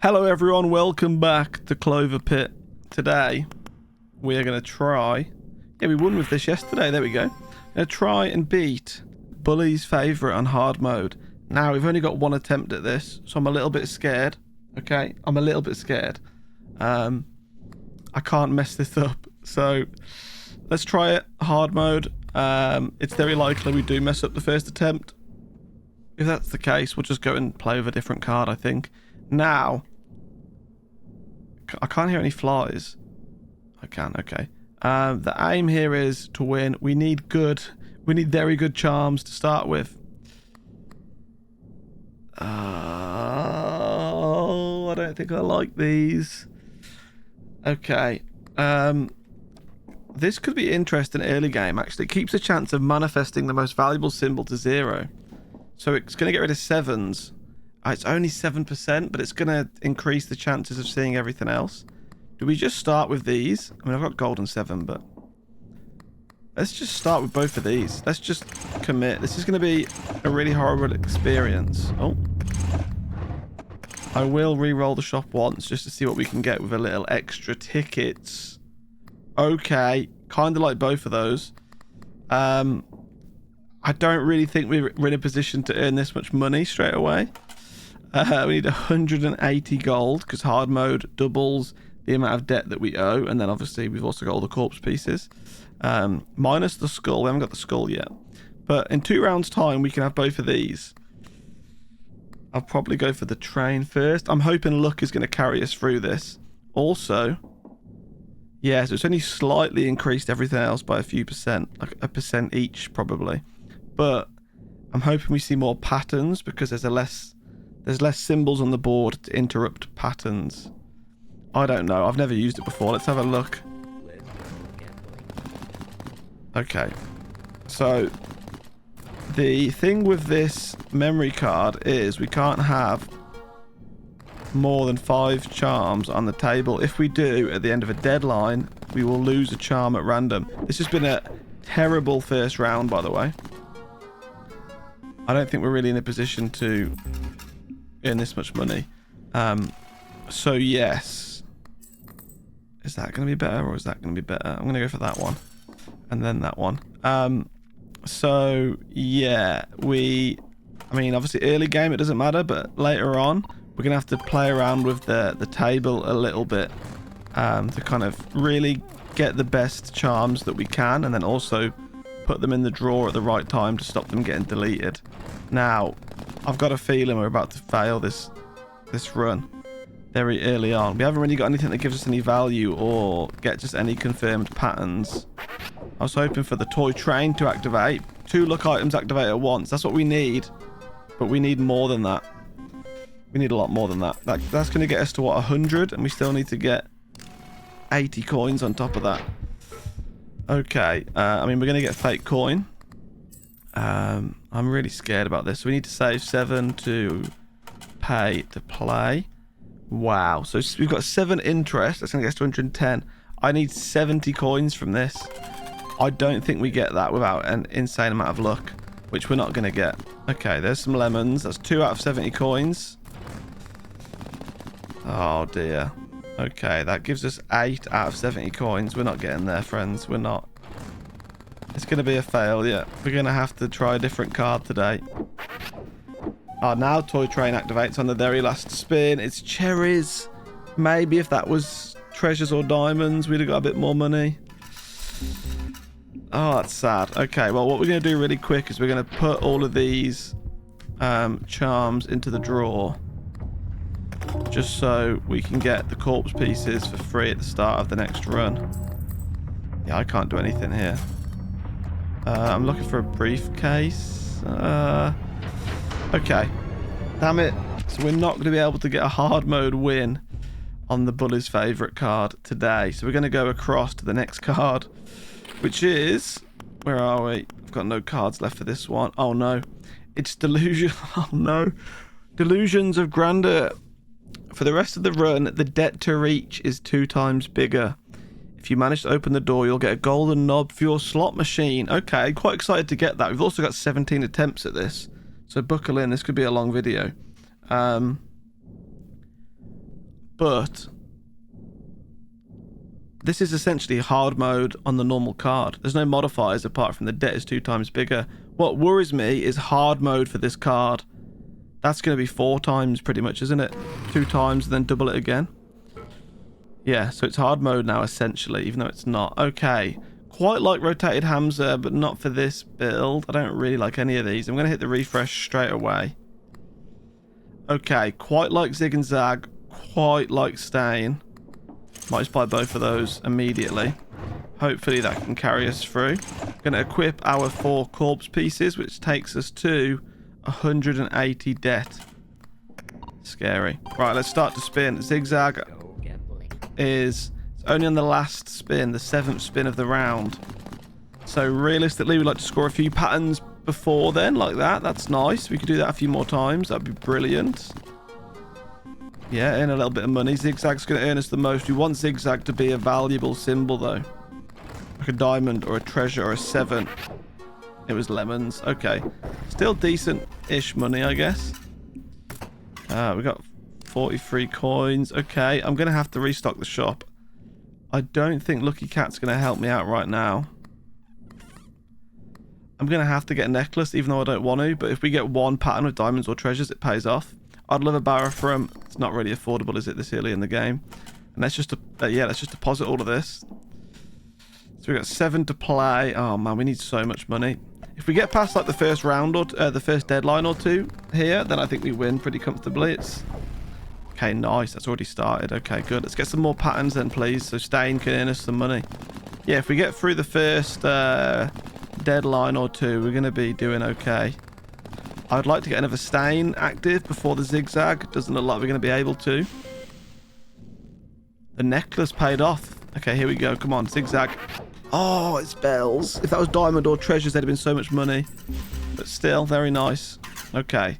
Hello everyone, welcome back to CloverPit. Today we are going to try, we won with this yesterday, there we go. Going to try and beat Bully's favourite on hard mode. Now we've only got one attempt at this, so I'm a little bit scared, okay? I'm a little bit scared. I can't mess this up, so let's try it, hard mode. It's very likely we do mess up the first attempt. If that's the case, we'll just go and play with a different card, I think. Now, I can't hear any flies. I can, okay. The aim here is to win. We need very good charms to start with. Oh, I don't think I like these. Okay. This could be interesting early game, actually. It keeps a chance of manifesting the most valuable symbol to 0. So it's going to get rid of 7s. It's only 7%, but it's going to increase the chances of seeing everything else. Do we just start with these? I mean, I've got gold and 7, but let's just start with both of these. Let's just commit. This is going to be a really horrible experience. Oh. I will re-roll the shop once just to see what we can get with a little extra tickets. Okay. Kind of like both of those. I don't really think we're in a position to earn this much money straight away. We need 180 gold because hard mode doubles the amount of debt that we owe, and then obviously we've also got all the corpse pieces, minus the skull. We haven't got the skull yet, but in 2 rounds time we can have both of these. I'll probably go for the train first. I'm hoping luck is going to carry us through this. Also, yeah, so it's only slightly increased everything else by a few percent, like a percent each probably, but I'm hoping we see more patterns because there's less symbols on the board to interrupt patterns. I don't know. I've never used it before. Let's have a look. Okay. So, the thing with this memory card is we can't have more than 5 charms on the table. If we do, at the end of a deadline, we will lose a charm at random. This has been a terrible first round, by the way. I don't think we're really in a position to earn this much money. So yes, is that going to be better or is that going to be better? I'm going to go for that one and then that one. So yeah, I mean obviously early game it doesn't matter, but later on we're gonna have to play around with the table a little bit to kind of really get the best charms that we can, and then also put them in the drawer at the right time to stop them getting deleted. Now I've got a feeling we're about to fail this run very early on. We haven't really got anything that gives us any value or gets us any confirmed patterns. I was hoping for the toy train to activate. 2 luck items activate at once. That's what we need. But we need more than that. We need a lot more than that. That's going to get us to, what, 100? And we still need to get 80 coins on top of that. Okay. I mean, we're going to get fake coin. I'm really scared about this. We need to save 7 to pay to play. Wow. So we've got 7 interest. That's going to get us to 110. I need 70 coins from this. I don't think we get that without an insane amount of luck, which we're not going to get. Okay, there's some lemons. That's 2 out of 70 coins. Oh, dear. Okay, that gives us 8 out of 70 coins. We're not getting there, friends. We're not. It's going to be a failure. We're going to have to try a different card today. Oh, now toy train activates on the very last spin. It's cherries. Maybe if that was treasures or diamonds, we'd have got a bit more money. Oh, that's sad. Okay, well, what we're going to do really quick is we're going to put all of these charms into the drawer. Just so we can get the corpse pieces for free at the start of the next run. Yeah, I can't do anything here. I'm looking for a briefcase. Okay. Damn it. So we're not going to be able to get a hard mode win on the Bully's favourite card today. So we're going to go across to the next card, which is... Where are we? I've got no cards left for this one. Oh, no. It's Delusions. Oh, no. Delusions of Grandeur. For the rest of the run, the debt to reach is 2 times bigger. If you manage to open the door, you'll get a golden knob for your slot machine. Okay, quite excited to get that. We've also got 17 attempts at this, so buckle in. This could be a long video. But this is essentially hard mode on the normal card. There's no modifiers apart from the debt is 2 times bigger. What worries me is hard mode for this card. That's going to be 4 times pretty much, isn't it? 2 times and then double it again. Yeah, so it's hard mode now essentially, even though it's not. Okay, quite like rotated Hamza, but not for this build. I don't really like any of these. I'm going to hit the refresh straight away. Okay, quite like Zig and Zag, quite like Stain. Might just buy both of those immediately. Hopefully that can carry us through. Going to equip our 4 corpse pieces, which takes us to 180 debt. Scary. Right, let's start to spin. Zigzag is only on the last spin, the 7th spin of the round. So realistically, we'd like to score a few patterns before then, like that. That's nice. We could do that a few more times. That'd be brilliant. Yeah, earn a little bit of money. Zigzag's going to earn us the most. We want Zigzag to be a valuable symbol, though. Like a diamond or a treasure or a 7. It was lemons. Okay. Still decent-ish money, I guess. We got 43 coins. Okay, I'm going to have to restock the shop. I don't think Lucky Cat's going to help me out right now. I'm going to have to get a necklace, even though I don't want to. But if we get 1 pattern with diamonds or treasures, it pays off. I'd love a Barathrum. It's not really affordable, is it, this early in the game? And let's just, let's just deposit all of this. So we've got 7 to play. Oh, man, we need so much money. If we get past, like, the first round or the first deadline or 2 here, then I think we win pretty comfortably. It's... Okay, nice. That's already started. Okay, good. Let's get some more patterns then, please, so Stain can earn us some money. Yeah, if we get through the first deadline or 2, we're going to be doing okay. I'd like to get another Stain active before the Zigzag. Doesn't look like we're going to be able to. The necklace paid off. Okay, here we go. Come on, Zigzag. Oh, it's bells. If that was diamond or treasures, there'd have been so much money. But still, very nice. Okay.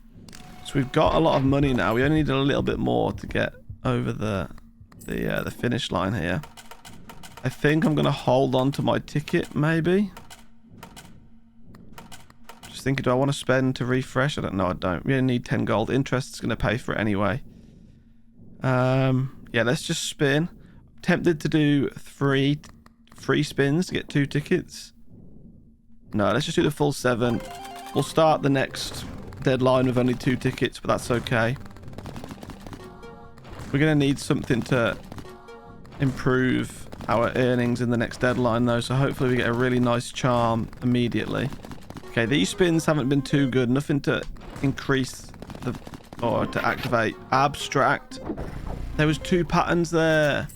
So we've got a lot of money now. We only need a little bit more to get over the finish line here. I think I'm going to hold on to my ticket, maybe. Just thinking, do I want to spend to refresh? I don't know. I don't. We only need 10 gold. Interest is going to pay for it anyway. Yeah, let's just spin. I'm tempted to do 3 spins to get 2 tickets. No, let's just do the full 7. We'll start the next deadline with only 2 tickets, but that's okay. We're going to need something to improve our earnings in the next deadline, though, so hopefully we get a really nice charm immediately. Okay, these spins haven't been too good. Nothing to increase the... or to activate. Abstract. There was 2 patterns there.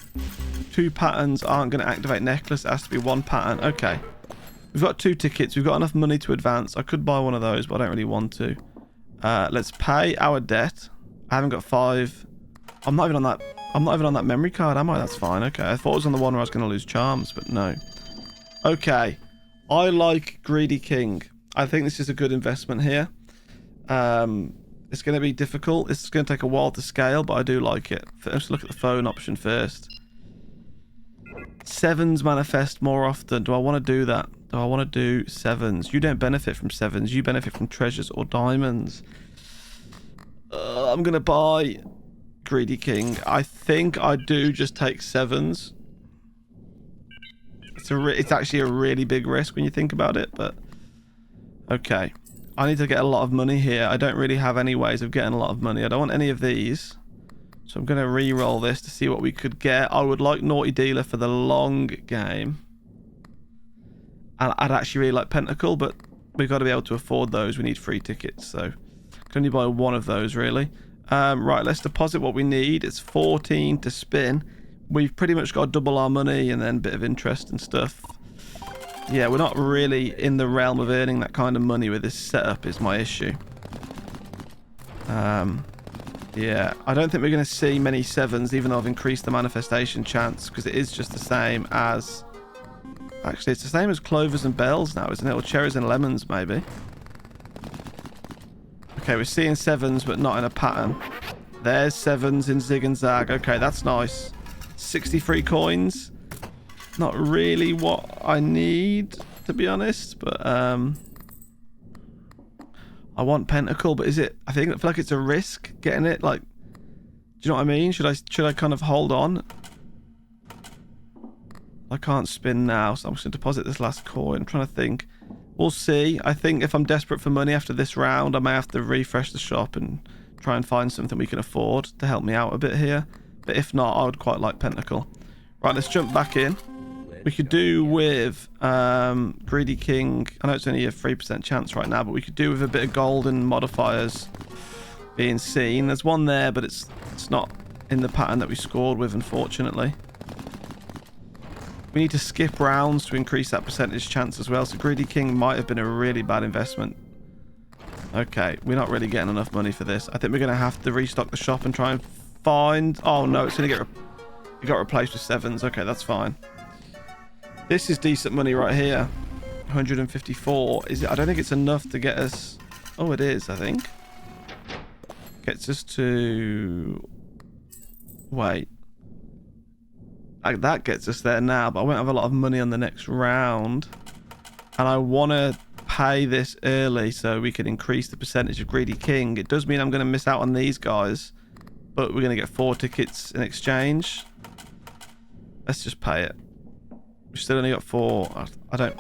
2 patterns aren't going to activate necklace. It has to be 1 pattern. Okay. We've got 2 tickets. We've got enough money to advance. I could buy one of those, but I don't really want to. Let's pay our debt. I haven't got 5. I'm not even on that memory card, am I? That's fine. Okay. I thought it was on the one where I was going to lose charms, but no. Okay. I like Greedy King. I think this is a good investment here. It's going to be difficult. It's going to take a while to scale, but I do like it. Let's look at the phone option first. 7s manifest more often. Do I want to do that? Do I want to do 7s? You don't benefit from 7s. You benefit from treasures or diamonds. I'm going to buy Greedy King. I think I do just take 7s. It's actually a really big risk when you think about it, but... Okay. I need to get a lot of money here. I don't really have any ways of getting a lot of money. I don't want any of these. So I'm going to re-roll this to see what we could get. I would like Naughty Dealer for the long game. And I'd actually really like Pentacle, but we've got to be able to afford those. We need free tickets, so I can only buy 1 of those, really. Right, let's deposit what we need. It's 14 to spin. We've pretty much got to double our money and then a bit of interest and stuff. Yeah, we're not really in the realm of earning that kind of money with this setup is my issue. Yeah, I don't think we're going to see many 7s, even though I've increased the manifestation chance, because it is just the same as... Actually, it's the same as clovers and bells now, isn't it? Or cherries and lemons, maybe. Okay, we're seeing 7s, but not in a pattern. There's 7s in Zig and Zag. Okay, that's nice. 63 coins. Not really what I need, to be honest, but I want Pentacle, but is it... I feel like it's a risk getting it. Like, Do you know what I mean? Should I kind of hold on? I can't spin now, so I'm just going to deposit this last coin. I'm trying to think. We'll see. I think if I'm desperate for money after this round, I may have to refresh the shop and try and find something we can afford to help me out a bit here. But if not, I would quite like Pentacle. Right, let's jump back in. We could do with Greedy King. I know it's only a 3% chance right now, but we could do with a bit of gold and modifiers being seen. There's one there, but it's not in the pattern that we scored with, unfortunately. We need to skip rounds to increase that percentage chance as well. So Greedy King might have been a really bad investment. Okay, we're not really getting enough money for this. I think we're going to have to restock the shop and try and find... Oh, no, it's going to get... It got replaced with 7s. Okay, that's fine. This is decent money right here. 154. Is it? I don't think it's enough to get us... Oh, it is, I think. Gets us to... Wait. That gets us there now, but I won't have a lot of money on the next round. And I want to pay this early so we can increase the percentage of Greedy King. It does mean I'm going to miss out on these guys, but we're going to get 4 tickets in exchange. Let's just pay it. We still only got 4. I don't...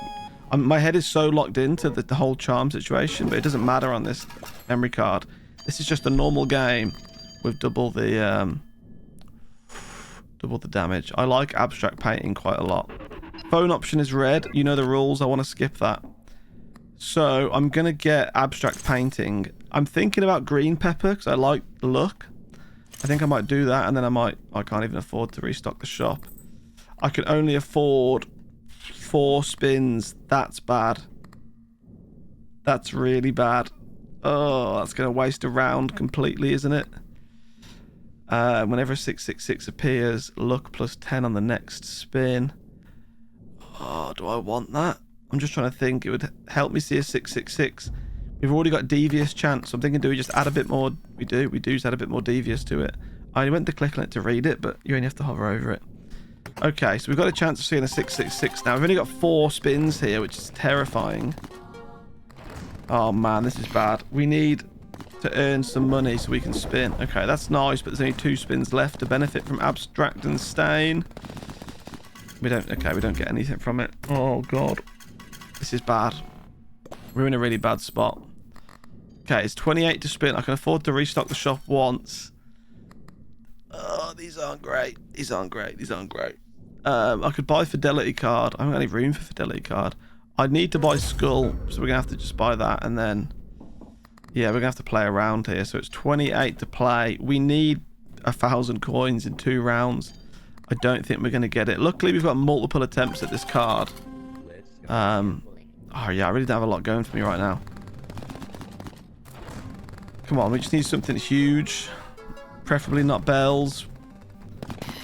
my head is so locked into the whole charm situation, but it doesn't matter on this memory card. This is just a normal game with double the damage. I like abstract painting quite a lot. Phone option is red. You know the rules. I want to skip that. So I'm going to get abstract painting. I'm thinking about green pepper because I like the look. I think I might do that, and then I can't even afford to restock the shop. I can only afford 4 spins. That's bad. That's really bad. Oh, that's going to waste a round completely, isn't it? Whenever 666 appears, luck plus 10 on the next spin. Oh, do I want that? I'm just trying to think. It would help me see a 666. We've already got devious chance. So I'm thinking, do we just add a bit more? We do just add a bit more devious to it. I went to click on it to read it, but you only have to hover over it. Okay, so we've got a chance of seeing a 666 now. We've only got 4 spins here, which is terrifying. Oh man, this is bad. We need to earn some money so we can spin. Okay, that's nice, but there's only 2 spins left to benefit from abstract and stain. We don't get anything from it. Oh god. This is bad. We're in a really bad spot. Okay, it's 28 to spin. I can afford to restock the shop once. Oh, these aren't great. These aren't great. These aren't great. I could buy Fidelity card. I haven't got any room for Fidelity card. I'd need to buy Skull, so we're going to have to just buy that, and then... Yeah, we're going to have to play around here. So it's 28 to play. We need 1,000 coins in 2 rounds. I don't think we're going to get it. Luckily, we've got multiple attempts at this card. Oh, yeah, I really don't have a lot going for me right now. Come on, we just need something huge. Preferably not bells.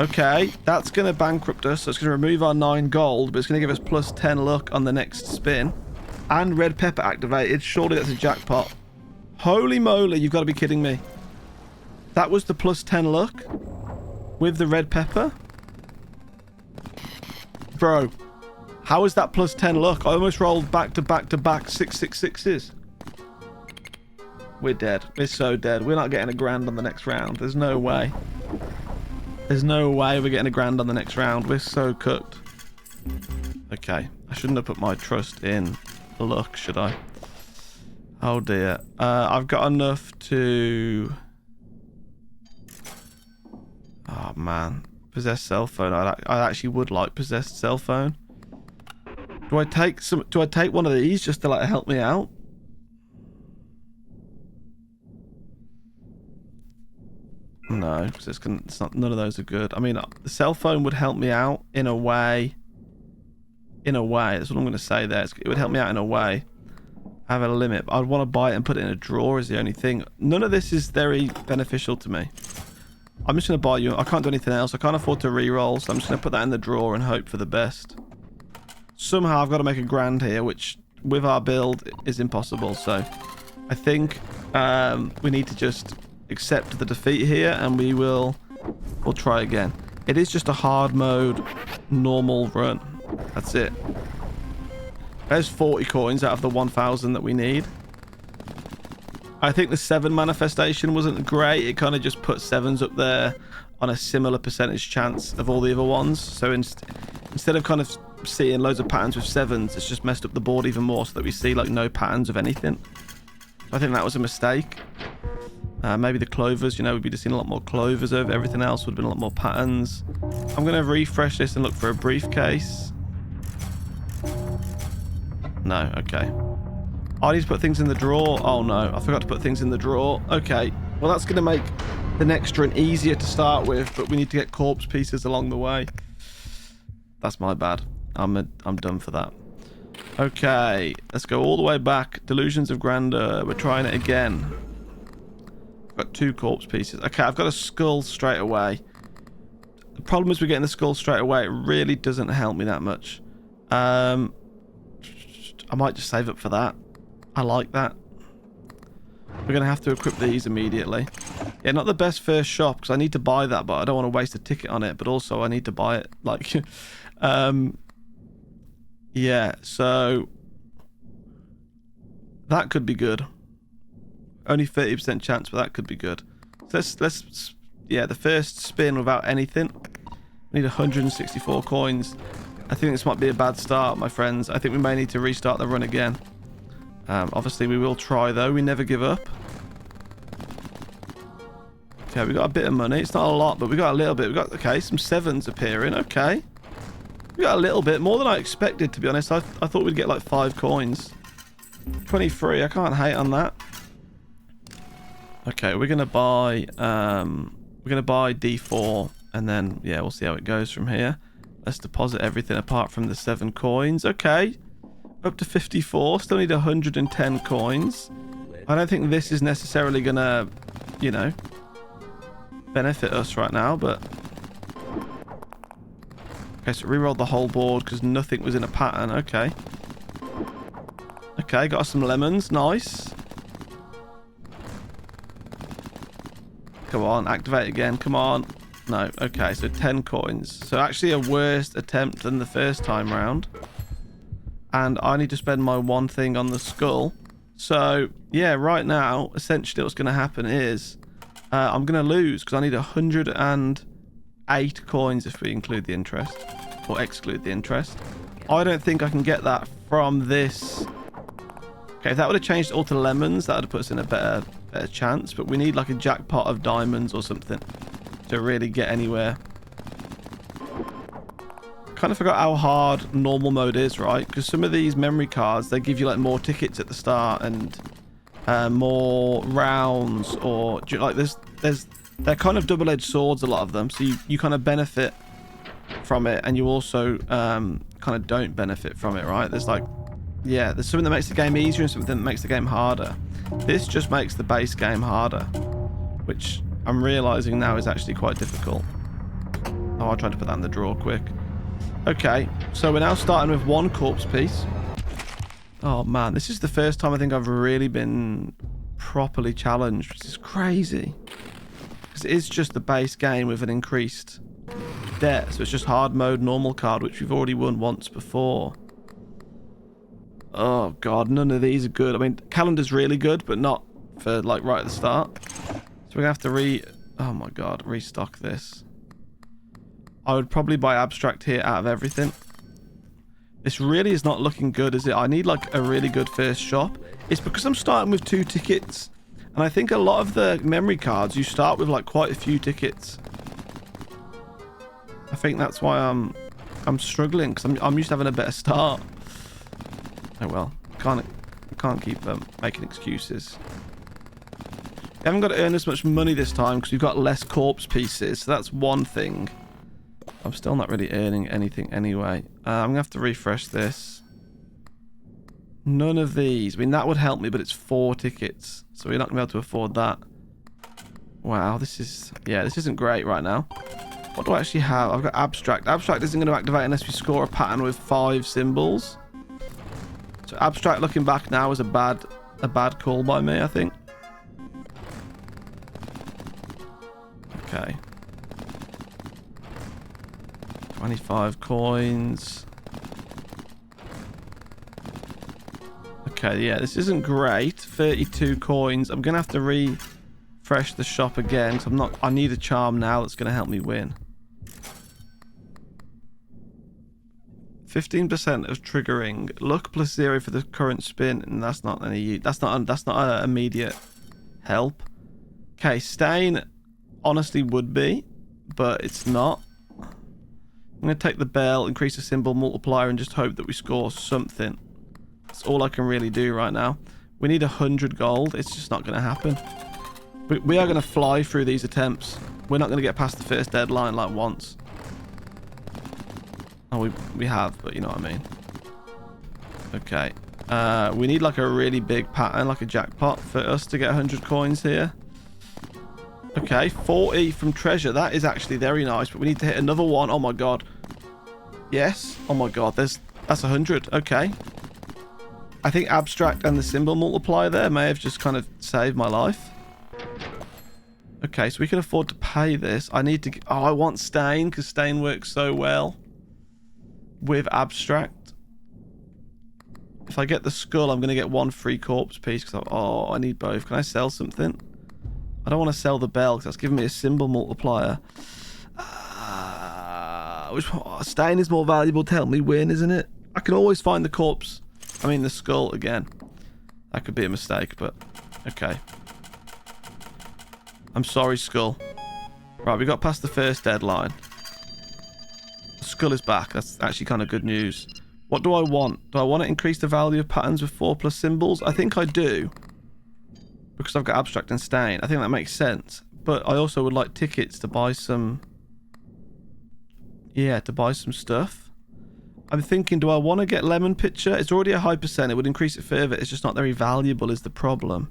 Okay, that's going to bankrupt us. So it's going to remove our 9 gold, but it's going to give us plus 10 luck on the next spin. And red pepper activated. Surely that's a jackpot. Holy moly, you've got to be kidding me. That was the plus 10 luck with the red pepper? Bro, how is that plus 10 luck? I almost rolled back to back to back 666s. We're dead. We're so dead. We're not getting a grand on the next round. There's no way. There's no way we're getting a grand on the next round. We're so cooked. Okay. I shouldn't have put my trust in luck, should I? Oh dear. I've got enough to... Oh man. Possessed cell phone. I actually would like possessed cell phone. Do I take one of these just to like help me out? No, because it's not. None of those are good. I mean, the cell phone would help me out in a way. In a way, that's what I'm going to say there. It would help me out in a way. I have a limit. I'd want to buy it and put it in a drawer is the only thing. None of this is very beneficial to me. I'm just going to buy you. I can't do anything else. I can't afford to re-roll, so I'm just going to put that in the drawer and hope for the best. Somehow I've got to make a grand here, which with our build is impossible. So I think we need to just accept the defeat here, and we'll try again. It is just a hard mode, normal run. That's it. There's 40 coins out of the 1,000 that we need. I think the 7 manifestation wasn't great. It kind of just put 7s up there on a similar percentage chance of all the other ones. So instead of kind of seeing loads of patterns with 7s, it's just messed up the board even more so that we see like no patterns of anything. I think that was a mistake. Maybe the clovers, you know, we'd be just seeing a lot more clovers over everything else. Would have been a lot more patterns. I'm going to refresh this and look for a briefcase. No, okay. I need to put things in the drawer. Oh no, I forgot to put things in the drawer. Okay, well that's going to make the next run easier to start with, but we need to get corpse pieces along the way. That's my bad. I'm done for that. Okay, let's go all the way back. Delusions of Grandeur. We're trying it again. I've got 2 corpse pieces. Okay, I've got a skull straight away. The problem is we're getting the skull straight away. It really doesn't help me that much. I might just save up for that. I like that. We're going to have to equip these immediately. Yeah, not the best first shop because I need to buy that, but I don't want to waste a ticket on it. But also I need to buy it. Like, yeah, so that could be good. Only 30% chance, but that could be good. So let's yeah, the first spin without anything. We need 164 coins. I think this might be a bad start, my friends. I think we may need to restart the run again. Obviously, we will try, though. We never give up. Okay, we got a bit of money. It's not a lot, but we got a little bit. We got, okay, some 7s appearing. Okay. We got a little bit. More than I expected, to be honest. I thought we'd get like 5 coins. 23. I can't hate on that. Okay, we're going to buy... D4. And then, yeah, we'll see how it goes from here. Let's deposit everything apart from the 7 coins. Okay. Up to 54. Still need 110 coins. I don't think this is necessarily going to, you know, benefit us right now, but... Okay, so rerolled the whole board because nothing was in a pattern. Okay. Okay, got us some lemons. Nice. Come on, activate again. Come on. No. Okay, so 10 coins. So actually a worse attempt than the first time round. And I need to spend my 1 thing on the skull. So, yeah, right now, essentially what's going to happen is I'm going to lose because I need 108 coins if we include the interest. Or exclude the interest. I don't think I can get that from this. Okay, if that would have changed all to lemons, that would have put us in a better chance. But we need like a jackpot of diamonds or something to really get anywhere. Kind of forgot how hard normal mode is, right? Because some of these memory cards, they give you like more tickets at the start and more rounds, or like they're kind of double-edged swords, a lot of them. So you kind of benefit from it, and you also kind of don't benefit from it, right? There's like, yeah, there's something that makes the game easier and something that makes the game harder. This just makes the base game harder, which I'm realizing now is actually quite difficult. Oh, I tried to put that in the drawer quick. Okay, so we're now starting with 1 corpse piece. Oh man, this is the first time I think I've really been properly challenged, which is crazy. Because it is just the base game with an increased debt. So it's just hard mode normal card, which we've already won once before. Oh god, none of these are good. I mean, calendar's really good, but not for like right at the start. So we're gonna have to oh my god, restock this. I would probably buy abstract here out of everything. This really is not looking good, is it? I need like a really good first shop. It's because I'm starting with 2 tickets. And I think a lot of the memory cards, you start with like quite a few tickets. I think that's why I'm struggling, because I'm used to having a better start. Oh well, can't keep making excuses. We haven't got to earn as much money this time because we've got less corpse pieces. So that's one thing. I'm still not really earning anything anyway. I'm going to have to refresh this. None of these. I mean, that would help me, but it's 4 tickets. So we're not going to be able to afford that. Wow, this isn't great right now. What do I actually have? I've got abstract. Abstract isn't going to activate unless we score a pattern with 5 symbols. So abstract, looking back now, is a bad call by me, I think. Okay. 25 coins. Okay, yeah, this isn't great. 32 coins. I'm going to have to refresh the shop again. Because I need a charm now that's going to help me win. 15% of triggering. Luck plus 0 for the current spin. And that's not any... That's not an immediate help. Okay, Stain honestly would be. But it's not. I'm going to take the bell, increase the symbol multiplier, and just hope that we score something. That's all I can really do right now. We need 100 gold. It's just not going to happen. We are going to fly through these attempts. We're not going to get past the first deadline like once. Oh, we have, but you know what I mean. Okay. We need like a really big pattern, like a jackpot, for us to get 100 coins here. Okay, 40 from treasure. That is actually very nice, but we need to hit another one. Oh my god. Yes. Oh my god. That's 100. Okay. I think abstract and the symbol multiplier there may have just kind of saved my life. Okay, so we can afford to pay this. I need to... Oh, I want Stain, because Stain works so well with abstract. If I get the skull, I'm going to get one free corpse piece. Because I need both. Can I sell something? I don't want to sell the bell because that's giving me a symbol multiplier. Stain is more valuable to help me win, isn't it? I can always find the corpse. I mean, the skull again. That could be a mistake, but okay. I'm sorry, skull. Right, we got past the first deadline. The skull is back. That's actually kind of good news. What do I want? Do I want to increase the value of patterns with 4+ symbols? I think I do. Because I've got abstract and stain. I think that makes sense. But I also would like tickets to buy some... Yeah, to buy some stuff. I'm thinking, do I want to get lemon pitcher? It's already a high percent. It would increase it further. It's just not very valuable is the problem.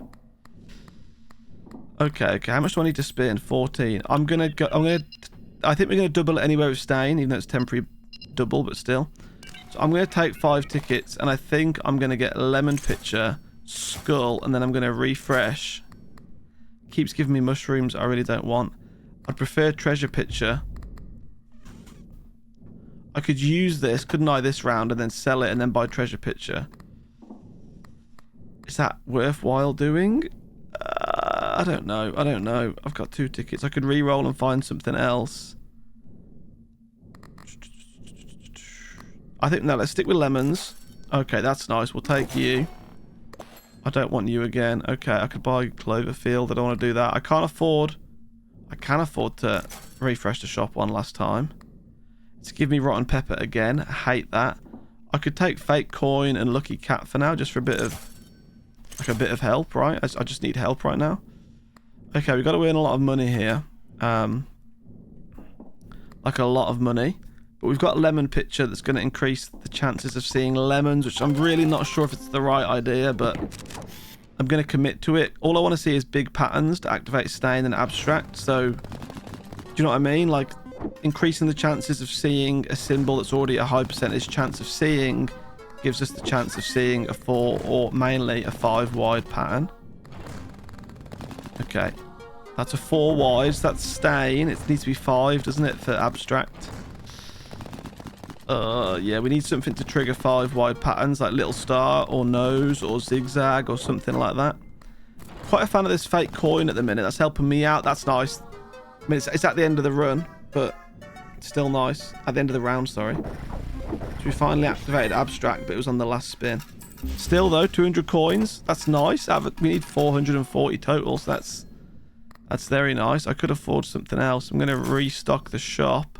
Okay. How much do I need to spin? 14. I think we're going to double it anyway with stain, even though it's temporary double, but still. So I'm going to take 5 tickets, and I think I'm going to get lemon pitcher, skull, and then I'm going to refresh. Keeps giving me mushrooms I really don't want. I'd prefer treasure pitcher. I could use this, couldn't I, this round, and then sell it and then buy treasure pitcher. Is that worthwhile doing? I don't know. I've got 2 tickets. I could re-roll and find something else. I think, no, let's stick with lemons. Okay, that's nice. We'll take you. I don't want you again. Okay, I could buy Cloverfield. I don't want to do that. I can afford to refresh the shop one last time. To give me rotten pepper again. I hate that. I could take fake coin and lucky cat for now, just for a bit of help, right? I just need help right now. Okay, we've got to earn a lot of money here. Like a lot of money. But we've got lemon pitcher that's going to increase the chances of seeing lemons, which I'm really not sure if it's the right idea, but I'm going to commit to it. All I want to see is big patterns to activate stain and abstract. So, do you know what I mean? Like, increasing the chances of seeing a symbol that's already a high percentage chance of seeing gives us the chance of seeing a 4 or mainly a 5 wide pattern. Okay, that's a 4 wide. That's stain. It needs to be 5, doesn't it, for abstract? Yeah, we need something to trigger 5 wide patterns, like little star or nose or zigzag or something like that. Quite a fan of this fake coin at the minute. That's helping me out. That's nice. I mean, it's at the end of the run, but it's still nice. At the end of the round, sorry. So we finally activated abstract, but it was on the last spin. Still, though, 200 coins. That's nice. We need 440 total, so that's very nice. I could afford something else. I'm going to restock the shop.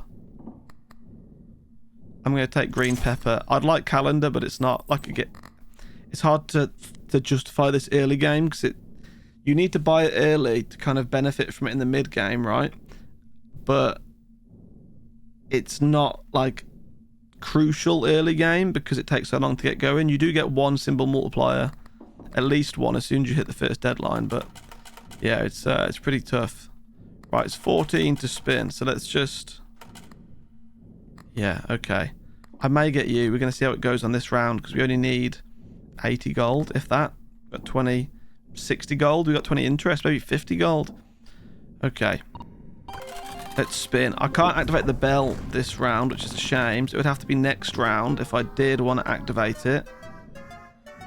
I'm going to take green pepper. I'd like calendar, but it's not like it's hard to justify this early game because you need to buy it early to kind of benefit from it in the mid game, right? But it's not like crucial early game because it takes so long to get going. You do get 1 symbol multiplier, at least 1 as soon as you hit the first deadline. But yeah, it's pretty tough. Right, it's 14 to spin, so let's just... Yeah, okay. I may get you. We're going to see how it goes on this round because we only need 80 gold, if that. Got 20, 60 gold. We got 20 interest, maybe 50 gold. Okay. Let's spin. I can't activate the bell this round, which is a shame. So it would have to be next round if I did want to activate it.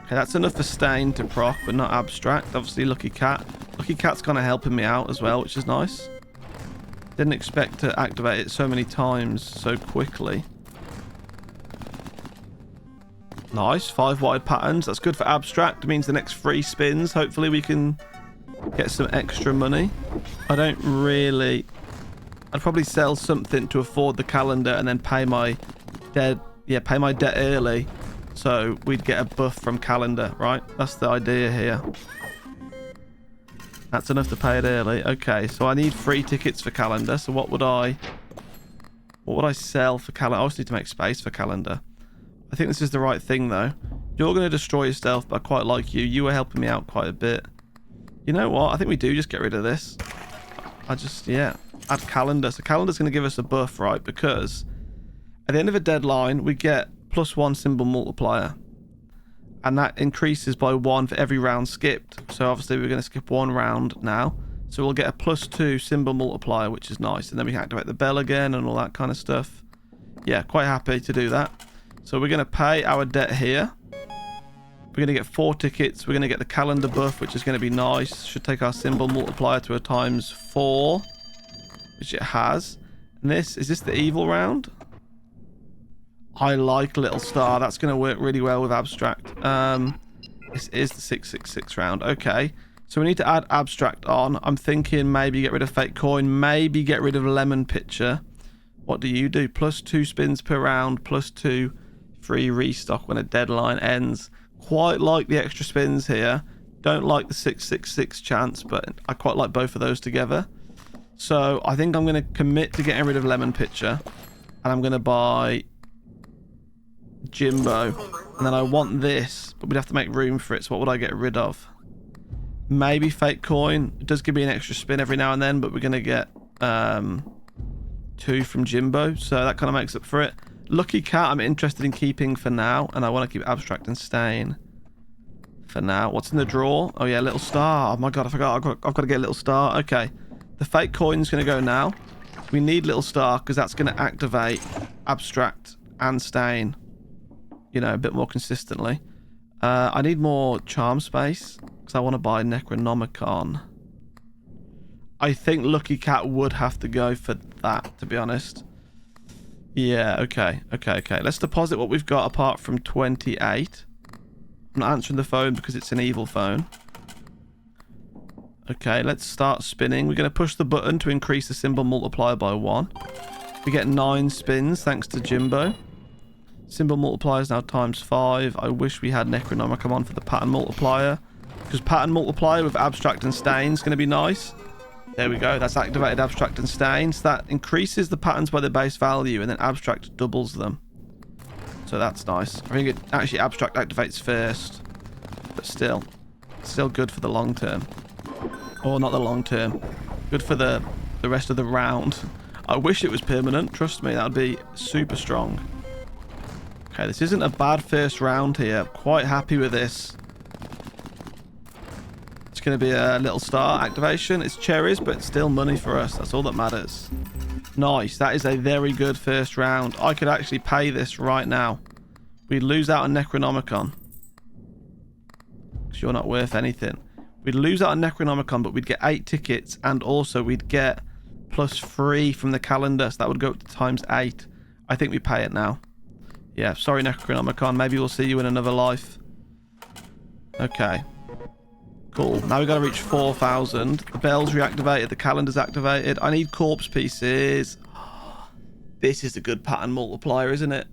Okay, that's enough for stain to proc, but not abstract. Obviously, Lucky Cat. Lucky Cat's kind of helping me out as well, which is nice. Didn't expect to activate it so many times so quickly. Nice. 5 wide patterns. That's good for abstract. It means the next 3 spins, hopefully we can get some extra money. I don't really... I'd probably sell something to afford the calendar and then pay my debt. Yeah, pay my debt early. So we'd get a buff from calendar, right? That's the idea here. That's enough to pay it early. Okay, so I need 3 tickets for calendar. So what would I sell for calendar? I also need to make space for calendar. I think this is the right thing though. You're going to destroy yourself, but I quite like you. You were helping me out quite a bit. You know what? I think we do just get rid of this. Yeah, add calendar. So calendar's going to give us a buff, right? Because at the end of a deadline, we get +1 symbol multiplier. And that increases by 1 for every round skipped. So obviously we're going to skip 1 round now. So we'll get a +2 symbol multiplier, which is nice. And then we can activate the bell again and all that kind of stuff. Yeah, quite happy to do that. So we're going to pay our debt here. We're going to get 4 tickets. We're going to get the calendar buff, which is going to be nice. Should take our symbol multiplier to a ×4, which it has. And is this the evil round? I like Little Star. That's going to work really well with abstract. This is the 666 round. Okay. So we need to add abstract on. I'm thinking maybe get rid of fake coin. Maybe get rid of lemon pitcher. What do you do? +2 spins per round. +2 free restock when a deadline ends. Quite like the extra spins here. Don't like the 666 chance, but I quite like both of those together. So I think I'm going to commit to getting rid of lemon pitcher. And I'm going to buy Jimbo, and then I want this, but we'd have to make room for it. So what would I get rid of? Maybe fake coin. It does give me an extra spin every now and then, but we're gonna get 2 from Jimbo, so that kind of makes up for it. Lucky Cat I'm interested in keeping for now, and I want to keep abstract and stain for now. What's in the drawer? Oh yeah, Little Star. Oh my god, I forgot. I've got to get Little Star. Okay, the fake coin's gonna go now. We need Little Star because that's gonna activate abstract and stain, you know, a bit more consistently. I need more charm space because I want to buy Necronomicon. I think Lucky Cat would have to go for that, to be honest. Yeah, okay. Let's deposit what we've got apart from 28. I'm not answering the phone because it's an evil phone. Okay, let's start spinning. We're going to push the button to increase the symbol multiplier by 1. We get 9 spins thanks to Jimbo. Symbol multiplier is now ×5. I wish we had Necronomicon on for the pattern multiplier, because pattern multiplier with abstract and stain is going to be nice. There we go. That's activated abstract and stain. So that increases the patterns by their base value, and then abstract doubles them. So that's nice. I think it actually abstract activates first, but still good for the long term. Or not the long term. Good for the rest of the round. I wish it was permanent. Trust me, that would be super strong. Okay, this isn't a bad first round here. Quite happy with this. It's going to be a Little Star activation. It's cherries, but it's still money for us. That's all that matters. Nice. That is a very good first round. I could actually pay this right now. We'd lose out on Necronomicon, because you're not worth anything. We'd lose out on Necronomicon, but we'd get 8 tickets, and also we'd get +3 from the calendar, so that would go up to ×8. I think we pay it now. Yeah, sorry Necronomicon. Maybe we'll see you in another life. Okay. Cool. Now we've got to reach 4,000. The bell's reactivated. The calendar's activated. I need corpse pieces. This is a good pattern multiplier, isn't it?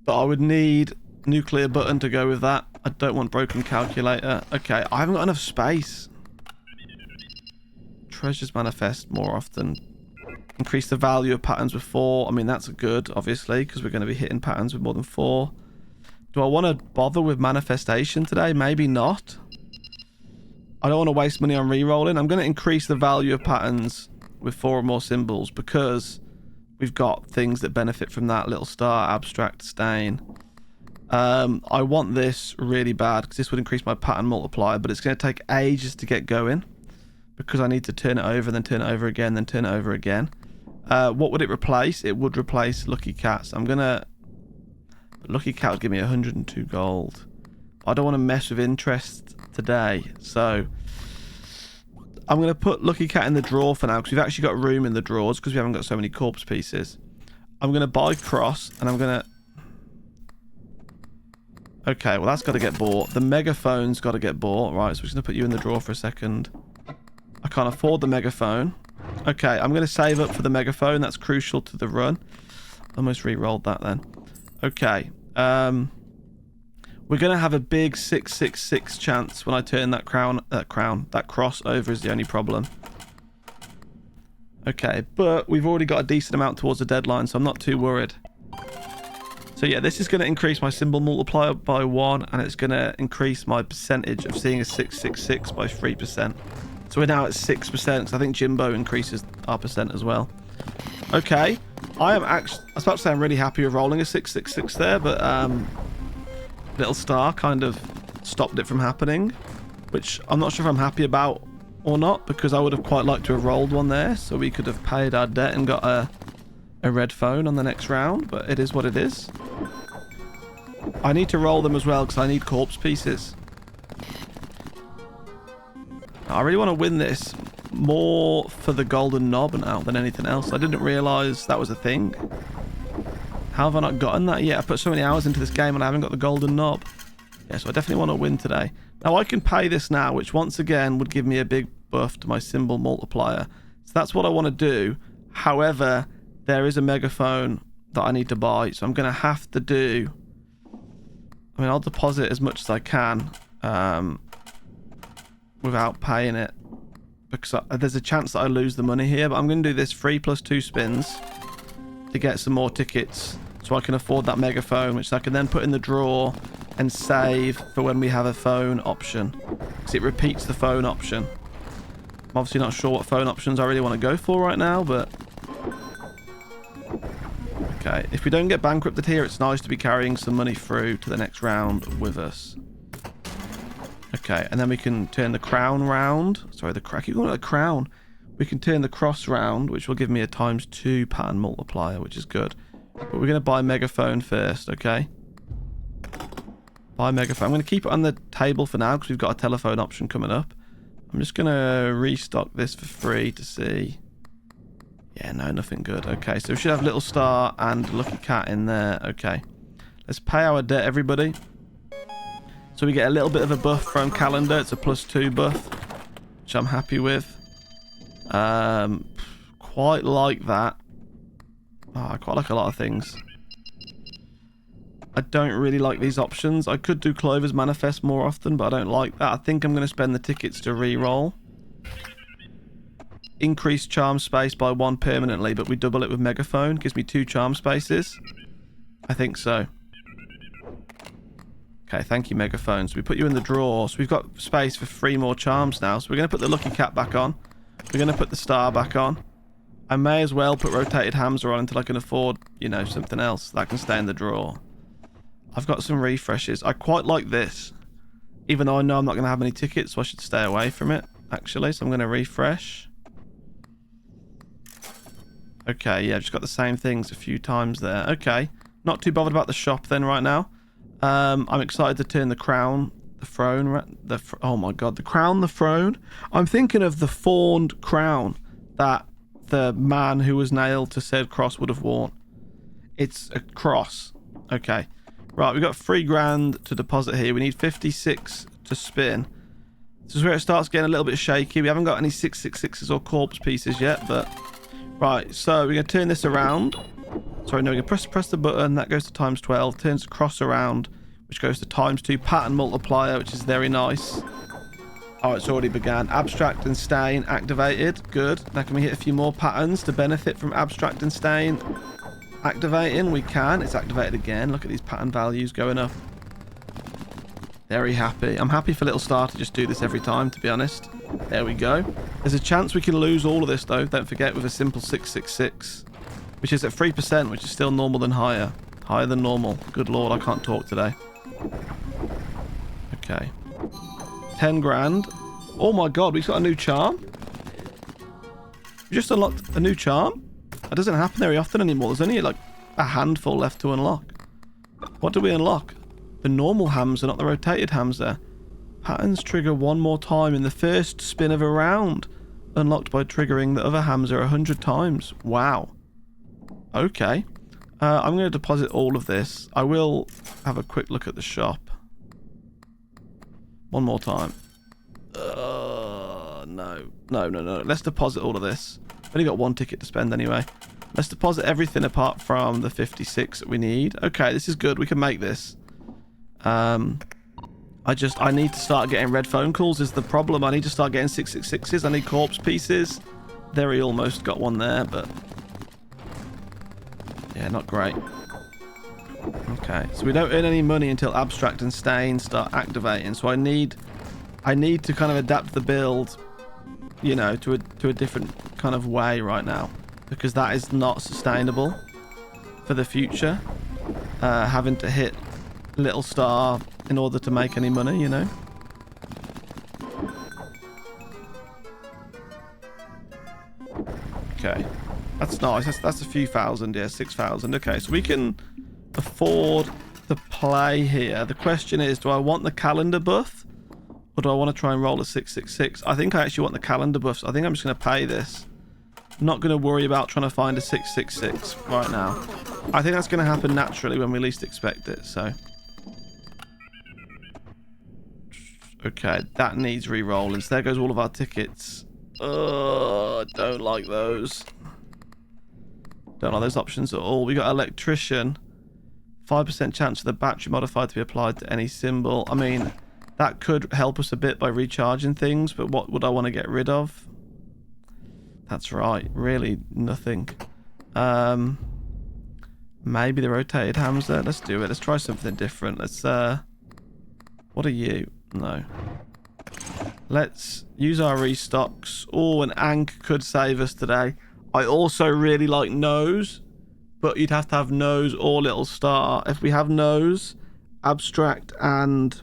But I would need nuclear button to go with that. I don't want broken calculator. Okay, I haven't got enough space. Treasures manifest more often. Increase the value of patterns with 4. I mean, that's good, obviously, because we're going to be hitting patterns with more than 4. Do I want to bother with manifestation today? Maybe not. I don't want to waste money on re-rolling. I'm going to increase the value of patterns with 4 or more symbols because we've got things that benefit from that. Little Star, abstract, stain. I want this really bad because this would increase my pattern multiplier, but it's going to take ages to get going because I need to turn it over, then turn it over again, then turn it over again. What would it replace? It would replace Lucky Cat. So I'm going to... Lucky Cat would give me 102 gold. I don't want to mess with interest today. So I'm going to put Lucky Cat in the drawer for now because we've actually got room in the drawers because we haven't got so many corpse pieces. I'm going to buy Cross and I'm going to... Okay, well that's got to get bought. The megaphone's got to get bought. Right, so we're just going to put you in the drawer for a second. I can't afford the megaphone. Okay, I'm going to save up for the megaphone. That's crucial to the run. Almost re-rolled that then. Okay. We're going to have a big 666 chance when I turn that that cross over is the only problem. Okay, but we've already got a decent amount towards the deadline, so I'm not too worried. So yeah, this is going to increase my symbol multiplier by 1, and it's going to increase my percentage of seeing a 666 by 3%. So we're now at 6%, because I think Jimbo increases our percent as well. Okay, I was about to say I'm really happy with rolling a 666 there, but Little Star kind of stopped it from happening, which I'm not sure if I'm happy about or not, because I would have quite liked to have rolled one there, so we could have paid our debt and got a red phone on the next round, but it is what it is. I need to roll them as well, because I need corpse pieces. I really want to win this more for the golden knob now than anything else. I didn't realise that was a thing. How have I not gotten that yet? I put so many hours into this game and I haven't got the golden knob. Yeah, so I definitely want to win today. Now I can pay this now, which once again would give me a big buff to my symbol multiplier. So that's what I want to do. However, there is a megaphone that I need to buy, so I'm going to have to do... I mean, I'll deposit as much as I can without paying it, because there's a chance that I lose the money here, but I'm going to do this 3 + 2 spins to get some more tickets so I can afford that megaphone, which I can then put in the drawer and save for when we have a phone option, because it repeats the phone option. I'm obviously not sure what phone options I really want to go for right now, but okay, if we don't get bankrupted here, it's nice to be carrying some money through to the next round with us. Okay, and then we can turn the crown round. Sorry, I keep calling it a crown. We can turn the cross round, which will give me a ×2 pattern multiplier, which is good. But we're going to buy megaphone first, okay? Buy megaphone. I'm going to keep it on the table for now because we've got a telephone option coming up. I'm just going to restock this for free to see. Yeah, no, nothing good. Okay, so we should have Little Star and Lucky Cat in there. Okay, let's pay our debt, everybody. So we get a little bit of a buff from Calendar. It's a +2 buff, which I'm happy with. Quite like that. Oh, I quite like a lot of things. I don't really like these options. I could do Clover's Manifest more often, but I don't like that. I think I'm going to spend the tickets to re-roll. Increase charm space by 1 permanently, but we double it with megaphone. Gives me 2 charm spaces. I think so. Okay, thank you, megaphones. We put you in the drawer, so we've got space for 3 more charms now. So we're going to put the Lucky Cat back on. We're going to put the Star back on. I may as well put Rotated Hamster on until I can afford, you know, something else that can stay in the drawer. I've got some refreshes. I quite like this, even though I know I'm not going to have any tickets, so I should stay away from it, actually. So I'm going to refresh. Okay, yeah, I've just got the same things a few times there. Okay, not too bothered about the shop then right now. I'm excited to turn the crown, the throne, oh my god, the crown, the throne. I'm thinking of the fawned crown that the man who was nailed to said cross would have worn. It's a cross. Okay, right, we've got 3 grand to deposit here. We need 56 to spin. This is where it starts getting a little bit shaky. We haven't got any 666s or corpse pieces yet, but right, so we're going to turn this around. Sorry, no, we're going to press the button. That goes to ×12. Turns the cross around, which goes to ×2 pattern multiplier, which is very nice. Oh, it's already began. Abstract and Stain activated. Good. Now can we hit a few more patterns to benefit from Abstract and Stain activating? We can. It's activated again. Look at these pattern values going up. Very happy. I'm happy for Little Star to just do this every time, to be honest. There we go. There's a chance we can lose all of this, though. Don't forget, with a simple 666. Which is at 3%, which is still normal than higher. Higher than normal. Good lord, I can't talk today. Okay. 10 grand. Oh my god, we've got a new charm. We just unlocked a new charm. That doesn't happen very often anymore. There's only like a handful left to unlock. What do we unlock? The normal Hamza, not the rotated Hamza. Patterns trigger one more time in the first spin of a round. Unlocked by triggering the other Hamza 100 times. Wow. Okay. I'm going to deposit all of this. I will have a quick look at the shop. One more time. No. Let's deposit all of this. Only got one ticket to spend anyway. Let's deposit everything apart from the 56 that we need. Okay, this is good. We can make this. I need to start getting red phone calls is the problem. I need to start getting 666s. I need corpse pieces. There, he almost got one there, but yeah, not great. Okay, so we don't earn any money until abstract and stain start activating. So I need to kind of adapt the build, you know, to a different kind of way right now, because that is not sustainable for the future. Having to hit little star in order to make any money, you know. Okay, that's nice. That's a few thousand. Yeah, 6,000. Okay, so we can afford to play here. The question is, do I want the calendar buff, or do I want to try and roll a 666? I think I actually want the calendar buffs. I think I'm just going to pay this. I'm not going to worry about trying to find a 666 right now. I think that's going to happen naturally when we least expect it. So, okay, that needs re-rolling. So there goes all of our tickets. I don't like those. Don't like those options at all. We got electrician. 5% chance for the battery modifier to be applied to any symbol. I mean, that could help us a bit by recharging things, but what would I want to get rid of? That's right. Really, nothing. Maybe the rotated Hamza. Let's do it. Let's try something different. Let's, what are you? No. Let's use our restocks. Oh, an Ankh could save us today. I also really like nose, but you'd have to have nose or little star. If we have nose, abstract, and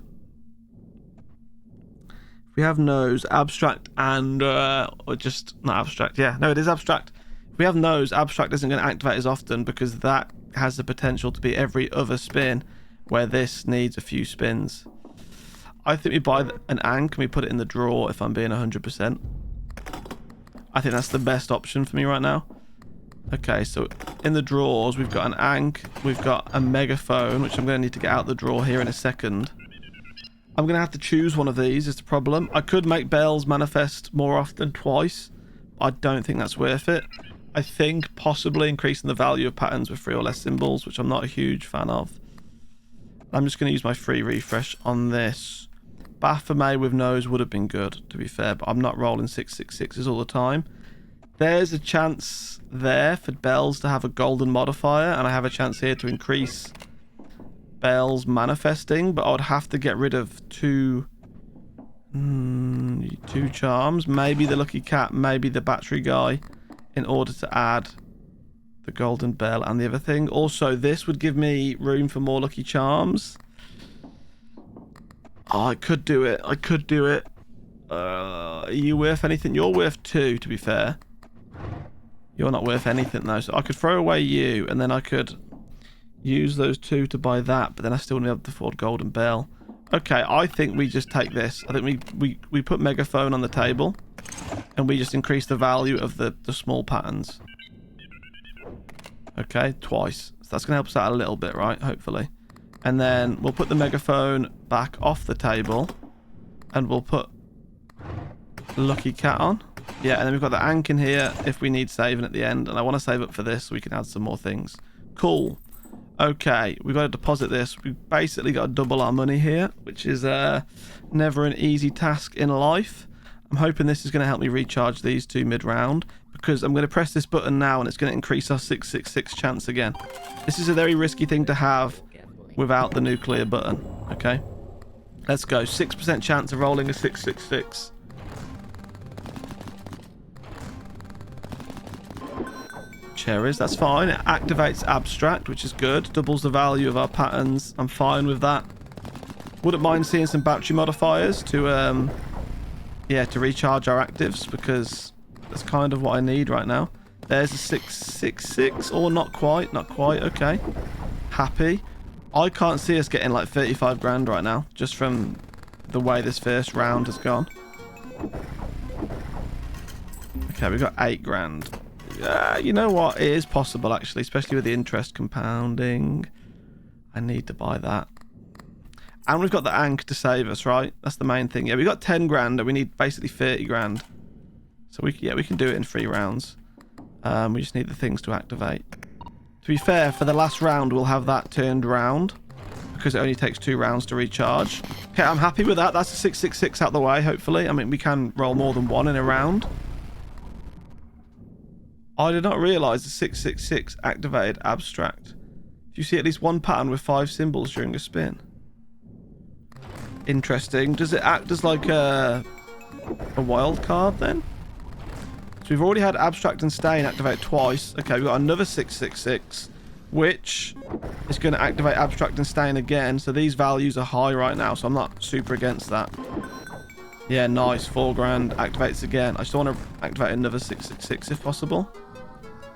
if we have nose, abstract, and or just not abstract. Yeah, no, it is abstract. If we have nose, abstract isn't going to activate as often because that has the potential to be every other spin, where this needs a few spins. I think we buy an Ankh and we put it in the drawer if I'm being 100%. I think that's the best option for me right now. Okay, so in the drawers, we've got an Ankh, we've got a megaphone, which I'm going to need to get out the drawer here in a second. I'm going to have to choose one of these is the problem. I could make bells manifest more often, twice. I don't think that's worth it. I think possibly increasing the value of patterns with 3 or less symbols, which I'm not a huge fan of. I'm just going to use my free refresh on this. Baphomet with nose would have been good, to be fair, but I'm not rolling 666s all the time. There's a chance there for bells to have a golden modifier, and I have a chance here to increase bells manifesting, but I would have to get rid of two charms, maybe the lucky cat, maybe the battery guy, in order to add the golden bell and the other thing. Also, this would give me room for more lucky charms. Oh, I could do it. Are you worth anything? You're worth 2, to be fair. You're not worth anything, though. So I could throw away you, and then I could use those 2 to buy that, but then I still need to afford golden bell. Okay, I think we just take this. I think we put megaphone on the table, and we just increase the value of the small patterns. Okay, twice. So that's going to help us out a little bit, right? Hopefully. And then we'll put the megaphone back off the table, and we'll put lucky cat on. Yeah, and then we've got the Ankh in here if we need saving at the end, and I want to save up for this so we can add some more things. Cool. Okay, we've got to deposit this. We've basically got to double our money here, which is never an easy task in life. I'm hoping this is going to help me recharge these 2 mid-round, because I'm going to press this button now and it's going to increase our 666 chance again. This is a very risky thing to have without the nuclear button. Okay, let's go. 6% chance of rolling a 666. Cherries, that's fine. It activates abstract, which is good. Doubles the value of our patterns. I'm fine with that. Wouldn't mind seeing some battery modifiers to to recharge our actives, because that's kind of what I need right now. There's a 666, or not quite. Okay, happy. I can't see us getting like 35 grand right now, just from the way this first round has gone. Okay, we've got 8 grand. You know what? It is possible, actually, especially with the interest compounding. I need to buy that. And we've got the Ankh to save us, right? That's the main thing. Yeah, we got 10 grand and we need basically 30 grand. So we can do it in 3 rounds. We just need the things to activate. To be fair, for the last round, we'll have that turned round because it only takes 2 rounds to recharge. Okay, I'm happy with that. That's a 666 out the way, hopefully. I mean, we can roll more than 1 in a round. I did not realize the 666 activated abstract. Do you see at least 1 pattern with 5 symbols during a spin? Interesting. Does it act as like a wild card then? So we've already had abstract and stain activate twice. Okay, we've got another 666, which is going to activate abstract and stain again. So these values are high right now, so I'm not super against that. Yeah, nice. 4 grand activates again. I just want to activate another 666 if possible.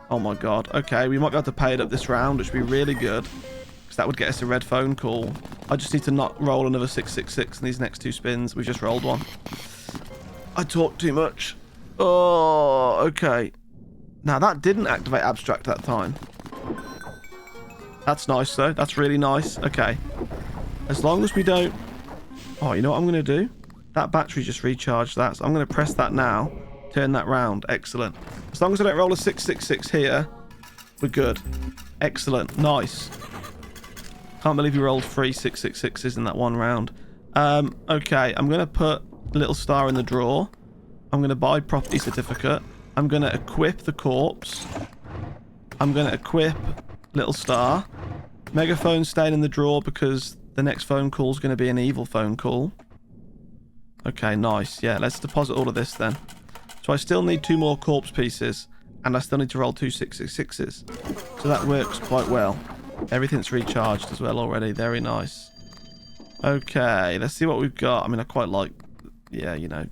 Oh my god. Okay, we might be able to pay it up this round, which would be really good. Because that would get us a red phone call. I just need to not roll another 666 in these next 2 spins. We've just rolled 1. I talk too much. Oh, okay. Now, that didn't activate abstract that time. That's nice, though. That's really nice. Okay. As long as we don't... Oh, you know what I'm going to do? That battery just recharged that. So I'm going to press that now. Turn that round. Excellent. As long as I don't roll a 666 here, we're good. Excellent. Nice. Can't believe you rolled 3 666s in that 1 round. Okay. I'm going to put a little star in the drawer. I'm going to buy property certificate. I'm going to equip the corpse. I'm going to equip little star. Megaphone staying in the drawer because the next phone call is going to be an evil phone call. Okay, nice. Yeah, let's deposit all of this then. So I still need 2 more corpse pieces. And I still need to roll 2 666s. So that works quite well. Everything's recharged as well already. Very nice. Okay, let's see what we've got. I mean, I quite like... Yeah, you know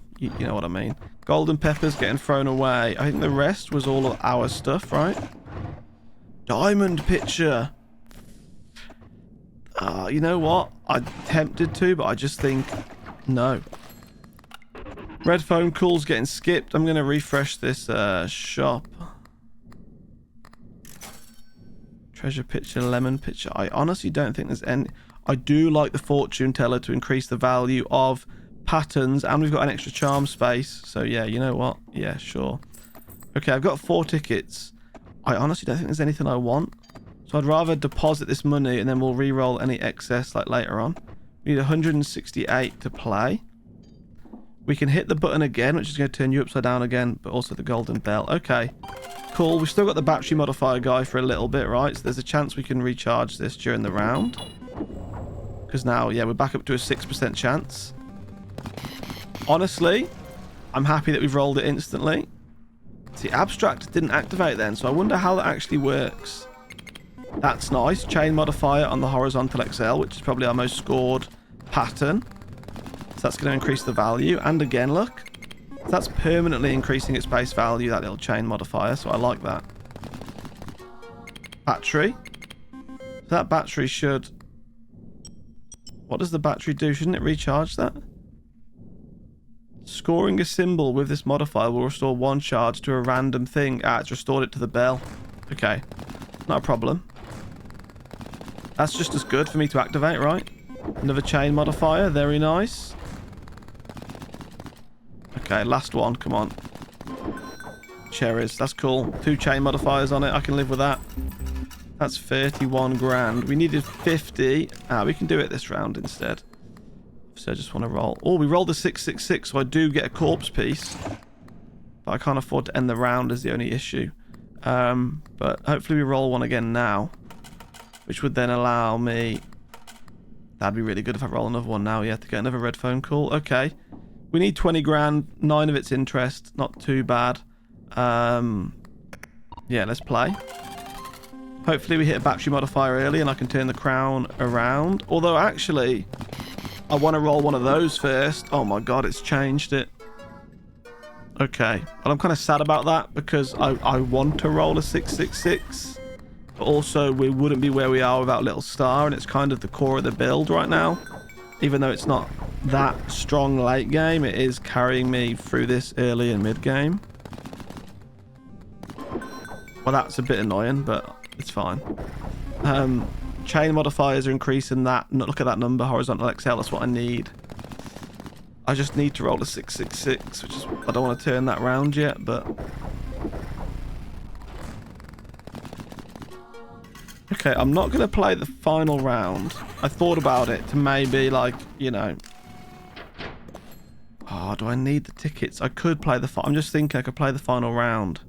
what I mean. Golden peppers getting thrown away. I think the rest was all of our stuff, right? Diamond picture. You know what? I'm tempted to, but I just think no. Red phone calls getting skipped. I'm going to refresh this shop. Treasure picture, lemon picture. I honestly don't think there's any... I do like the fortune teller to increase the value of patterns, and we've got an extra charm space. So yeah, you know what? Yeah, sure. Okay, I've got 4 tickets. I honestly don't think there's anything I want. So I'd rather deposit this money and then we'll re-roll any excess like later on. We need 168 to play. We can hit the button again, which is going to turn you upside down again, but also the golden bell. Okay, cool. We've still got the battery modifier guy for a little bit, right? So there's a chance we can recharge this during the round. Because now, yeah, we're back up to a 6% chance. Honestly, I'm happy that we've rolled it instantly. See, abstract didn't activate then, so I wonder how that actually works. That's nice. Chain modifier on the horizontal XL, which is probably our most scored pattern. So that's going to increase the value. And again, look. That's permanently increasing its base value, that little chain modifier, so I like that. Battery. So that battery should... What does the battery do? Shouldn't it recharge that? Scoring a symbol with this modifier will restore 1 charge to a random thing. Ah, it's restored it to the bell. Okay. Not a problem. That's just as good for me to activate, right? Another chain modifier. Very nice. Okay, last one. Come on. Cherries. That's cool. 2 chain modifiers on it. I can live with that. That's 31 grand. We needed 50. Ah, we can do it this round instead. So I just want to roll. Oh, we rolled a 666, so I do get a corpse piece. But I can't afford to end the round is the only issue. But hopefully we roll one again now. Which would then allow me... That'd be really good if I roll another one now, yeah, to get another red phone call. Okay. We need 20 grand. 9 of its interest. Not too bad. Yeah, let's play. Hopefully we hit a battery modifier early and I can turn the crown around. Although, actually... I want to roll one of those first. Oh my god, it's changed it. Okay. Well, I'm kind of sad about that because I want to roll a 666. But also, we wouldn't be where we are without Little Star, and it's kind of the core of the build right now. Even though it's not that strong late game, it is carrying me through this early and mid game. Well, that's a bit annoying, but it's fine. Chain modifiers are increasing that. Look at that number, horizontal XL. That's what I need. I just need to roll a 666, which is... I don't want to turn that round yet, but... Okay, I'm not going to play the final round. I thought about it to maybe, like, you know... Oh, do I need the tickets? I could play the... I'm just thinking I could play the final round.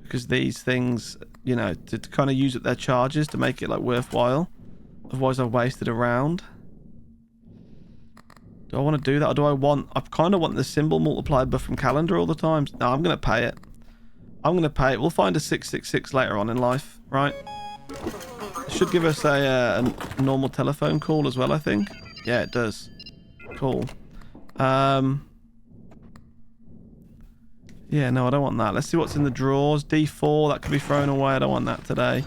Because these things, you know, to kind of use up their charges to make it, like, worthwhile. Otherwise, I've wasted a round. Do I want to do that? Or do I want... I kind of want the symbol multiplier buff from calendar all the time. No, I'm going to pay it. I'm going to pay it. We'll find a 666 later on in life, right? It should give us a normal telephone call as well, I think. Yeah, it does. Cool. Yeah, no, I don't want that. Let's see what's in the drawers. D4, that could be thrown away. I don't want that today.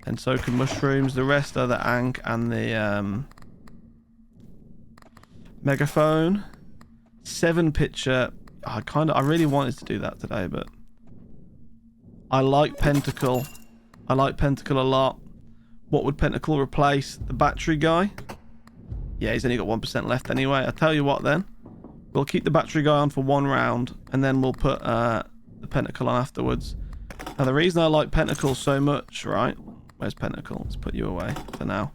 And so can mushrooms. The rest are the Ankh and the megaphone. 7 picture. I really wanted to do that today, but I like Pentacle. I like Pentacle a lot. What would Pentacle replace? The battery guy? Yeah, he's only got 1% left anyway. I'll tell you what then. We'll keep the battery guy on for 1 round, and then we'll put the Pentacle on afterwards. Now, the reason I like Pentacle so much, right? Where's Pentacle? Let's put you away for now.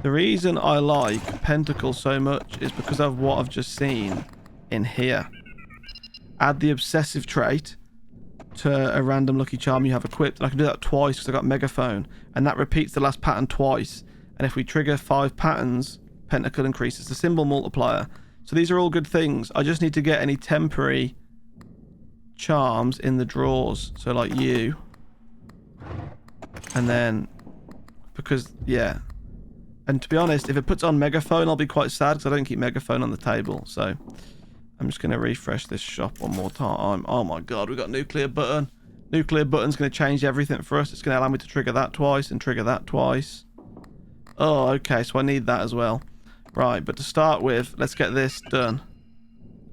The reason I like Pentacle so much is because of what I've just seen in here. Add the obsessive trait to a random lucky charm you have equipped. And I can do that twice because I got megaphone. And that repeats the last pattern twice. And if we trigger 5 patterns, Pentacle increases the symbol multiplier. So these are all good things. I just need to get any temporary charms in the drawers. So like you. And then, because, yeah. And to be honest, if it puts on megaphone, I'll be quite sad because I don't keep megaphone on the table. So I'm just going to refresh this shop one more time. Oh my god, we've got nuclear button. Nuclear button's going to change everything for us. It's going to allow me to trigger that twice and trigger that twice. Oh, okay, so I need that as well. Right, but to start with, let's get this done.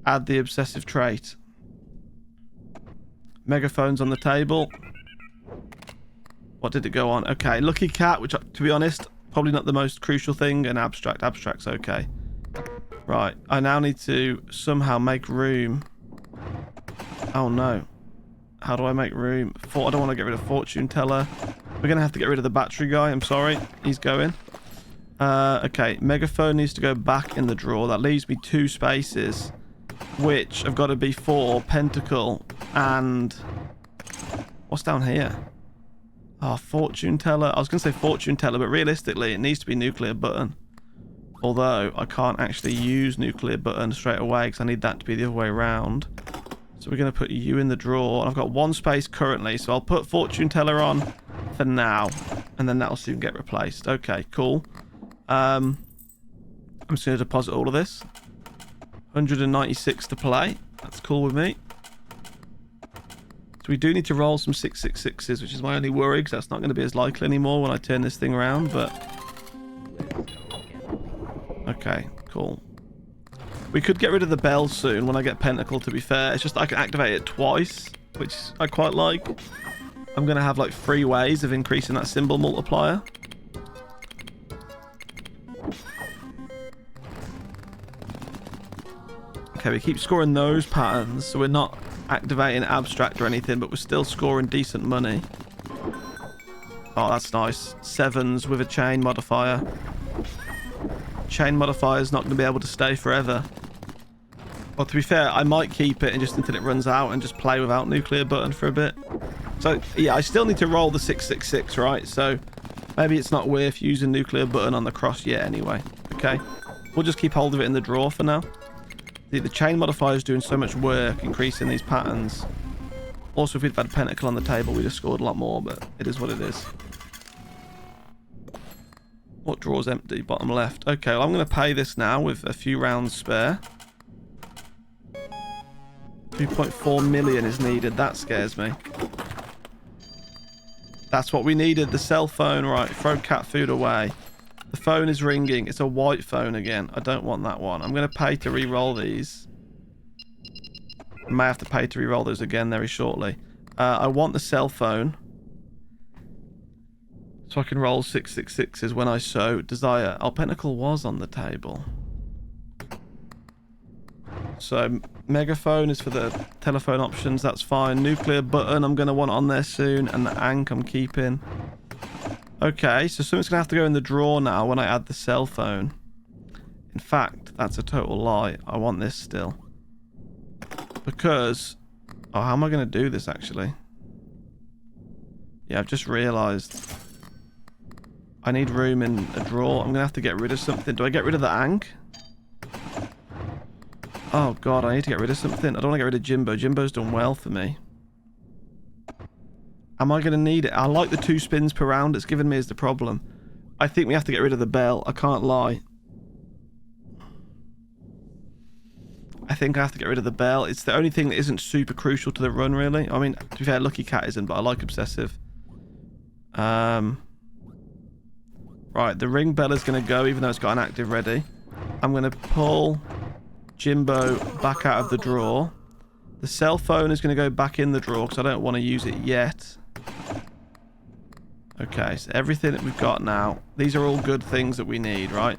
Add the obsessive trait. Megaphone's on the table. What did it go on? Okay, lucky cat, which, to be honest, probably not the most crucial thing, and abstract. Abstract's okay. Right, I now need to somehow make room. Oh no. How do I make room? I don't want to get rid of fortune teller. We're going to have to get rid of the battery guy. I'm sorry. He's going. Okay, megaphone needs to go back in the drawer. That leaves me 2 spaces, which have got to be for Pentacle and... What's down here? Oh, fortune teller. I was going to say fortune teller, but realistically, it needs to be nuclear button. Although, I can't actually use nuclear button straight away because I need that to be the other way around. So we're going to put you in the drawer. I've got 1 space currently, so I'll put fortune teller on for now. And then that'll soon get replaced. Okay, cool. I'm just going to deposit all of this. 196 to play. That's cool with me. So we do need to roll some 666s, which is my only worry, because that's not going to be as likely anymore when I turn this thing around, but... Okay, cool. We could get rid of the bell soon when I get Pentacle, to be fair. It's just I can activate it twice, which I quite like. I'm going to have like 3 ways of increasing that symbol multiplier. Okay, we keep scoring those patterns, so we're not activating abstract or anything, but we're still scoring decent money. Oh, that's nice. 7s with a chain modifier. Chain modifier is not going to be able to stay forever. Well, to be fair, I might keep it and just until it runs out and just play without nuclear button for a bit. So, yeah, I still need to roll the 666, right? So, maybe it's not worth using nuclear button on the cross yet anyway. Okay? We'll just keep hold of it in the drawer for now. The chain modifier is doing so much work increasing these patterns. Also, if we'd had Pentacle on the table, we'd have scored a lot more, but it is what it is. What drawer's empty? Bottom left. Okay, well, I'm going to pay this now with a few rounds spare. 2.4 million is needed. That scares me. That's what we needed. The cell phone. Right, throw cat food away. The phone is ringing. It's a white phone again. I don't want that one. I'm going to pay to re-roll these. I may have to pay to re-roll those again very shortly. I want the cell phone. So I can roll 666s when I so desire. Oh, Pentacle was on the table. So megaphone is for the telephone options. That's fine. Nuclear button I'm going to want on there soon. And the Ankh I'm keeping. Okay, so something's going to have to go in the drawer now when I add the cell phone. In fact, that's a total lie. I want this still. Because... Oh, how am I going to do this, actually? Yeah, I've just realised... I need room in a drawer. I'm going to have to get rid of something. Do I get rid of the Ankh? Oh, God, I need to get rid of something. I don't want to get rid of Jimbo. Jimbo's done well for me. Am I going to need it? I like the 2 spins per round it's given me is the problem. I think we have to get rid of the bell. I can't lie. I think I have to get rid of the bell. It's the only thing that isn't super crucial to the run, really. I mean, to be fair, Lucky Cat isn't, but I like Obsessive. Right, the ring bell is going to go, even though it's got an active ready. I'm going to pull Jimbo back out of the drawer. The cell phone is going to go back in the drawer because I don't want to use it yet. Okay, so everything that we've got now, these are all good things that we need, right?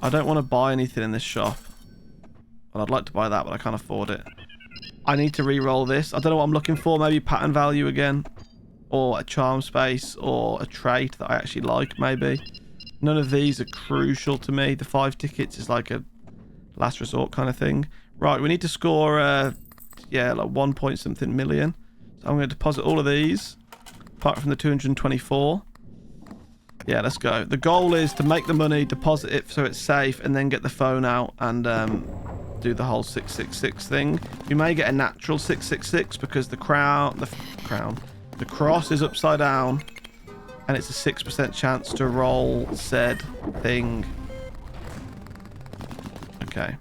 I don't want to buy anything in this shop. Well, I'd like to buy that, but I can't afford it. I need to re-roll this. I don't know what I'm looking for. Maybe pattern value again. Or a charm space. Or a trait that I actually like, maybe. None of these are crucial to me. The 5 tickets is like a last resort kind of thing. Right, we need to score, yeah, like 1 point something million. So I'm going to deposit all of these. Apart from the 224. Yeah, let's go. The goal is to make the money, deposit it so it's safe, and then get the phone out and do the whole 666 thing. We may get a natural 666 because the cross is upside down, and it's a 6% chance to roll said thing. Okay.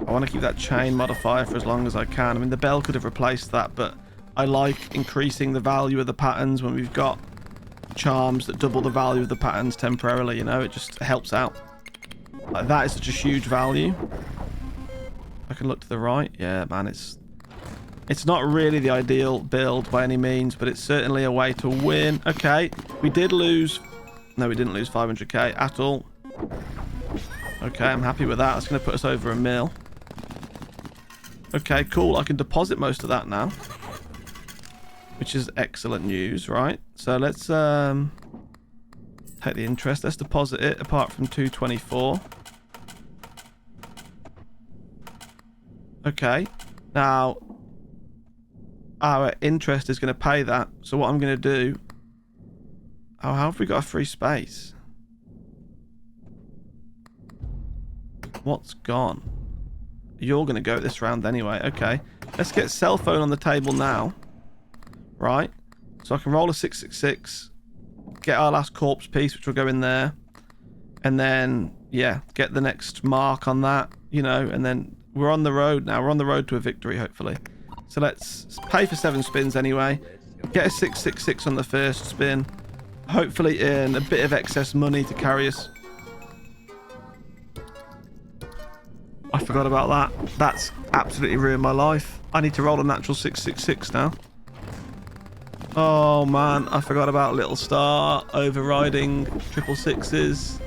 I want to keep that chain modifier for as long as I can. I mean, the bell could have replaced that, but I like increasing the value of the patterns when we've got charms that double the value of the patterns temporarily, you know? It just helps out. Like, that is such a huge value. I can look to the right. Yeah, man, it's not really the ideal build by any means, but it's certainly a way to win. Okay, we did lose... No, we didn't lose 500k at all. Okay, I'm happy with that. That's going to put us over a mil. Okay, cool. I can deposit most of that now. Which is excellent news, right? So let's take the interest. Let's deposit it apart from 224. Okay. Now, our interest is going to pay that. So what I'm going to do... Oh, how have we got a free space? What's gone? You're going to go this round anyway. Okay. Let's get cell phone on the table now. Right. So I can roll a 666. Get our last corpse piece, which will go in there. And then, yeah, get the next mark on that, you know, and then we're on the road now. We're on the road to a victory, hopefully. So let's pay for 7 spins anyway. Get a 666 on the first spin. Hopefully earn a bit of excess money to carry us. I forgot about that. That's absolutely ruined my life. I need to roll a natural 666 now. Oh man, I forgot about Little Star overriding 666s.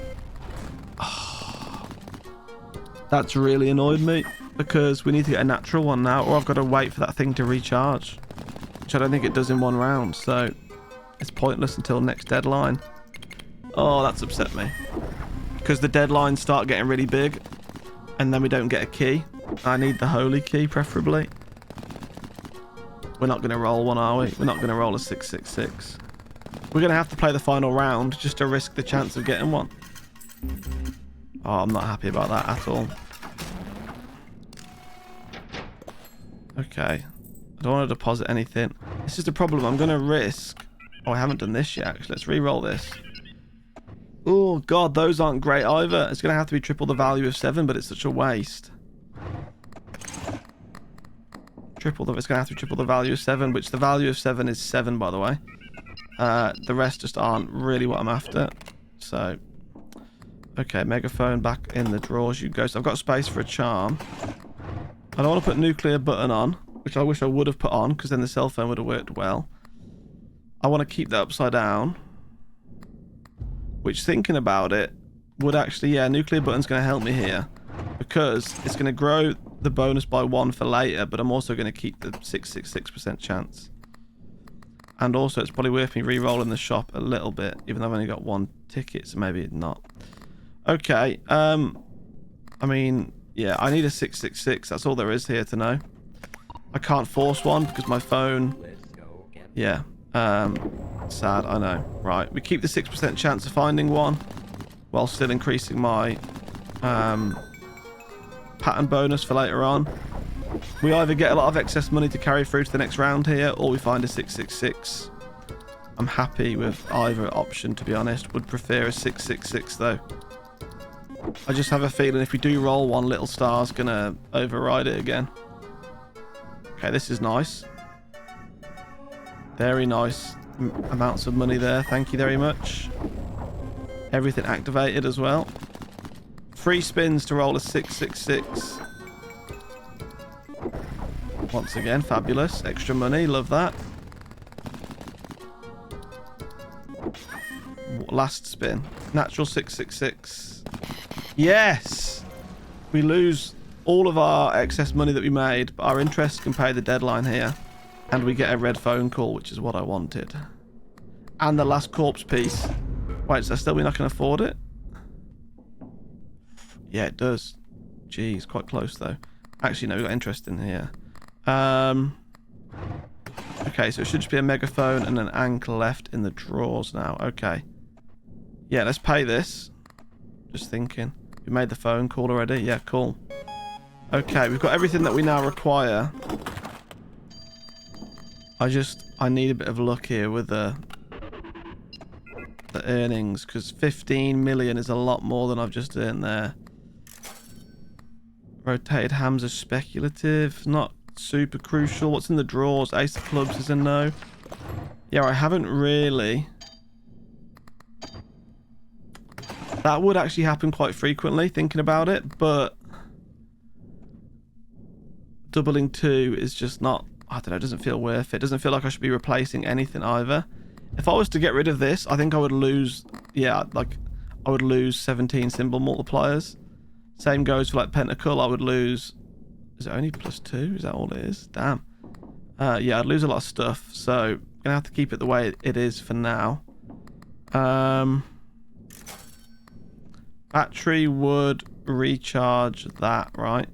Oh, that's really annoyed me because we need to get a natural one now, or I've got to wait for that thing to recharge, which I don't think it does in 1 round, so it's pointless until next deadline. Oh, that's upset me because the deadlines start getting really big and then we don't get a key. I need the holy key preferably. We're not going to roll one, are we? We're not going to roll a 666. We're going to have to play the final round just to risk the chance of getting one. Oh, I'm not happy about that at all. Okay. I don't want to deposit anything. This is the problem. I'm going to risk... Oh, I haven't done this yet, actually. Let's re-roll this. Oh, God, those aren't great either. It's going to have to be triple the value of 7, but it's such a waste. Triple the... It's going to have to triple the value of 7, which the value of 7 is 7, by the way. The rest just aren't really what I'm after. So... Okay, megaphone back in the drawers you go. So I've got space for a charm. I don't want to put nuclear button on, which I wish I would have put on, because then the cell phone would have worked well. I want to keep that upside down. Which, thinking about it, would actually... Yeah, nuclear button's going to help me here. Because it's going to grow the bonus by 1 for later, but I'm also going to keep the 666% chance. And also, it's probably worth me re-rolling the shop a little bit, even though I've only got 1 ticket, so maybe not. Okay, I mean... Yeah, I need a 666. That's all there is here to know. I can't force one because my phone... Yeah. Sad, I know. Right, we keep the 6% chance of finding one while still increasing my pattern bonus for later on. We either get a lot of excess money to carry through to the next round here, or we find a 666. I'm happy with either option, to be honest. Would prefer a 666, though. I just have a feeling if we do roll one, little star's gonna override it again. Okay, this is nice. Very nice amounts of money there. Thank you very much. Everything activated as well. 3 spins to roll a 666. Once again, fabulous. Extra money, love that. Last spin. Natural 666. Yes! We lose all of our excess money that we made, but our interest can pay the deadline here. And we get a red phone call, which is what I wanted. And the last corpse piece. Wait, so still we're not going to afford it? Yeah, it does. Jeez, quite close though. Actually, no, we've got interest in here. Okay, so it should just be a megaphone and an ankle left in the drawers now. Okay. Yeah, let's pay this. Just thinking. We made the phone call already. Yeah, cool. Okay, we've got everything that we now require. I need a bit of luck here with the earnings, because 15 million is a lot more than I've just earned there. Rotated hams are speculative, not super crucial. What's in the drawers? Ace of clubs is a no. Yeah, I haven't really... That would actually happen quite frequently, thinking about it, but doubling 2 is just not... I don't know, it doesn't feel worth it. It doesn't feel like I should be replacing anything either. If I was to get rid of this, I think I would lose... Yeah, like, I would lose 17 symbol multipliers. Same goes for, like, Pentacle. I would lose... Is it only +2? Is that all it is? Damn. Yeah, I'd lose a lot of stuff, so I'm going to have to keep it the way it is for now. Battery would recharge that, right?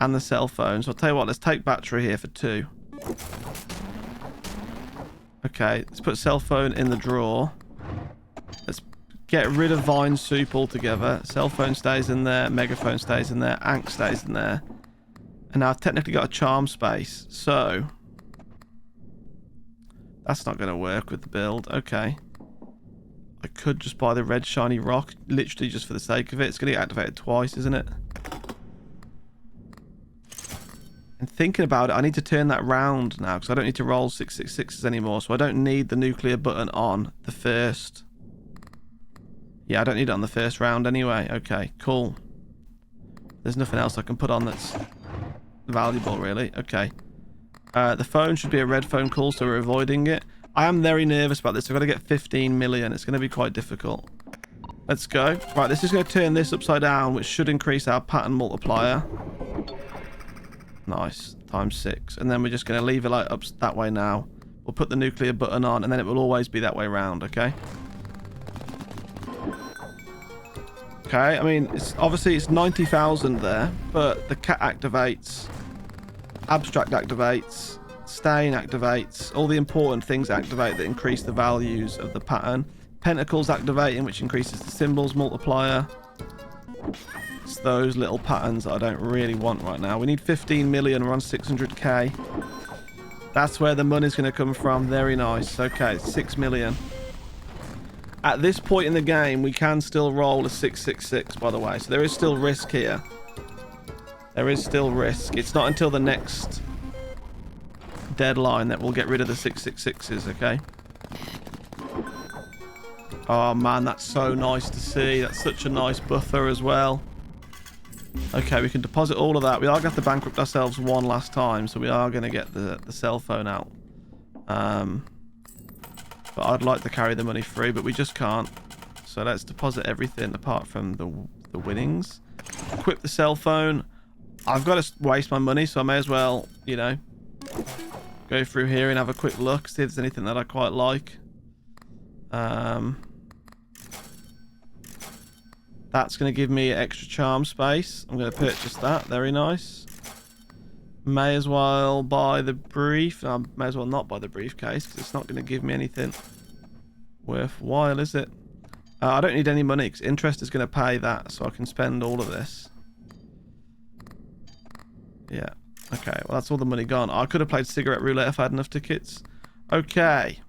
And the cell phone. So I'll tell you what, let's take battery here for 2. Okay, let's put cell phone in the drawer. Let's get rid of Vine Soup altogether. Cell phone stays in there, megaphone stays in there, Ankh stays in there. And now I've technically got a charm space, so... That's not going to work with the build. Okay. I could just buy the red shiny rock, literally just for the sake of it. It's going to get activated twice, isn't it? And thinking about it, I need to turn that round now, because I don't need to roll 666s anymore, so I don't need the nuclear button on the first. Yeah, I don't need it on the first round anyway. Okay, cool. There's nothing else I can put on that's valuable, really. Okay. The phone should be a red phone call, so we're avoiding it. I am very nervous about this. I've got to get 15 million. It's going to be quite difficult. Let's go. Right, this is going to turn this upside down, which should increase our pattern multiplier. Nice. ×6. And then we're just going to leave it like up that way now. We'll put the nuclear button on, and then it will always be that way round, okay? Okay, I mean, obviously it's 90,000 there, but the cat activates, abstract activates, stain activates, all the important things activate that increase the values of the pattern. Pentacles activating, which increases the symbols multiplier. It's those little patterns that I don't really want right now. We need 15 million, we're on 600k. That's where the money's going to come from. Very nice. Okay, 6 million. At this point in the game, we can still roll a 666, by the way. So there is still risk here. There is still risk. It's not until the next deadline that we'll get rid of the 666s, okay? Oh man, that's so nice to see. That's such a nice buffer as well. Okay, we can deposit all of that. We are going to have to bankrupt ourselves one last time, so we are going to get the cell phone out. But I'd like to carry the money free, but we just can't. So let's deposit everything apart from the winnings. Equip the cell phone. I've got to waste my money, so I may as well, you know, go through here and have a quick look, see if there's anything that I quite like. That's going to give me extra charm space. I'm going to purchase that. Very nice. May as well buy the brief. May as well not buy the briefcase because it's not going to give me anything worthwhile, is it? I don't need any money because interest is going to pay that, so I can spend all of this. Yeah. Okay, well, that's all the money gone. I could have played cigarette roulette if I had enough tickets. Okay.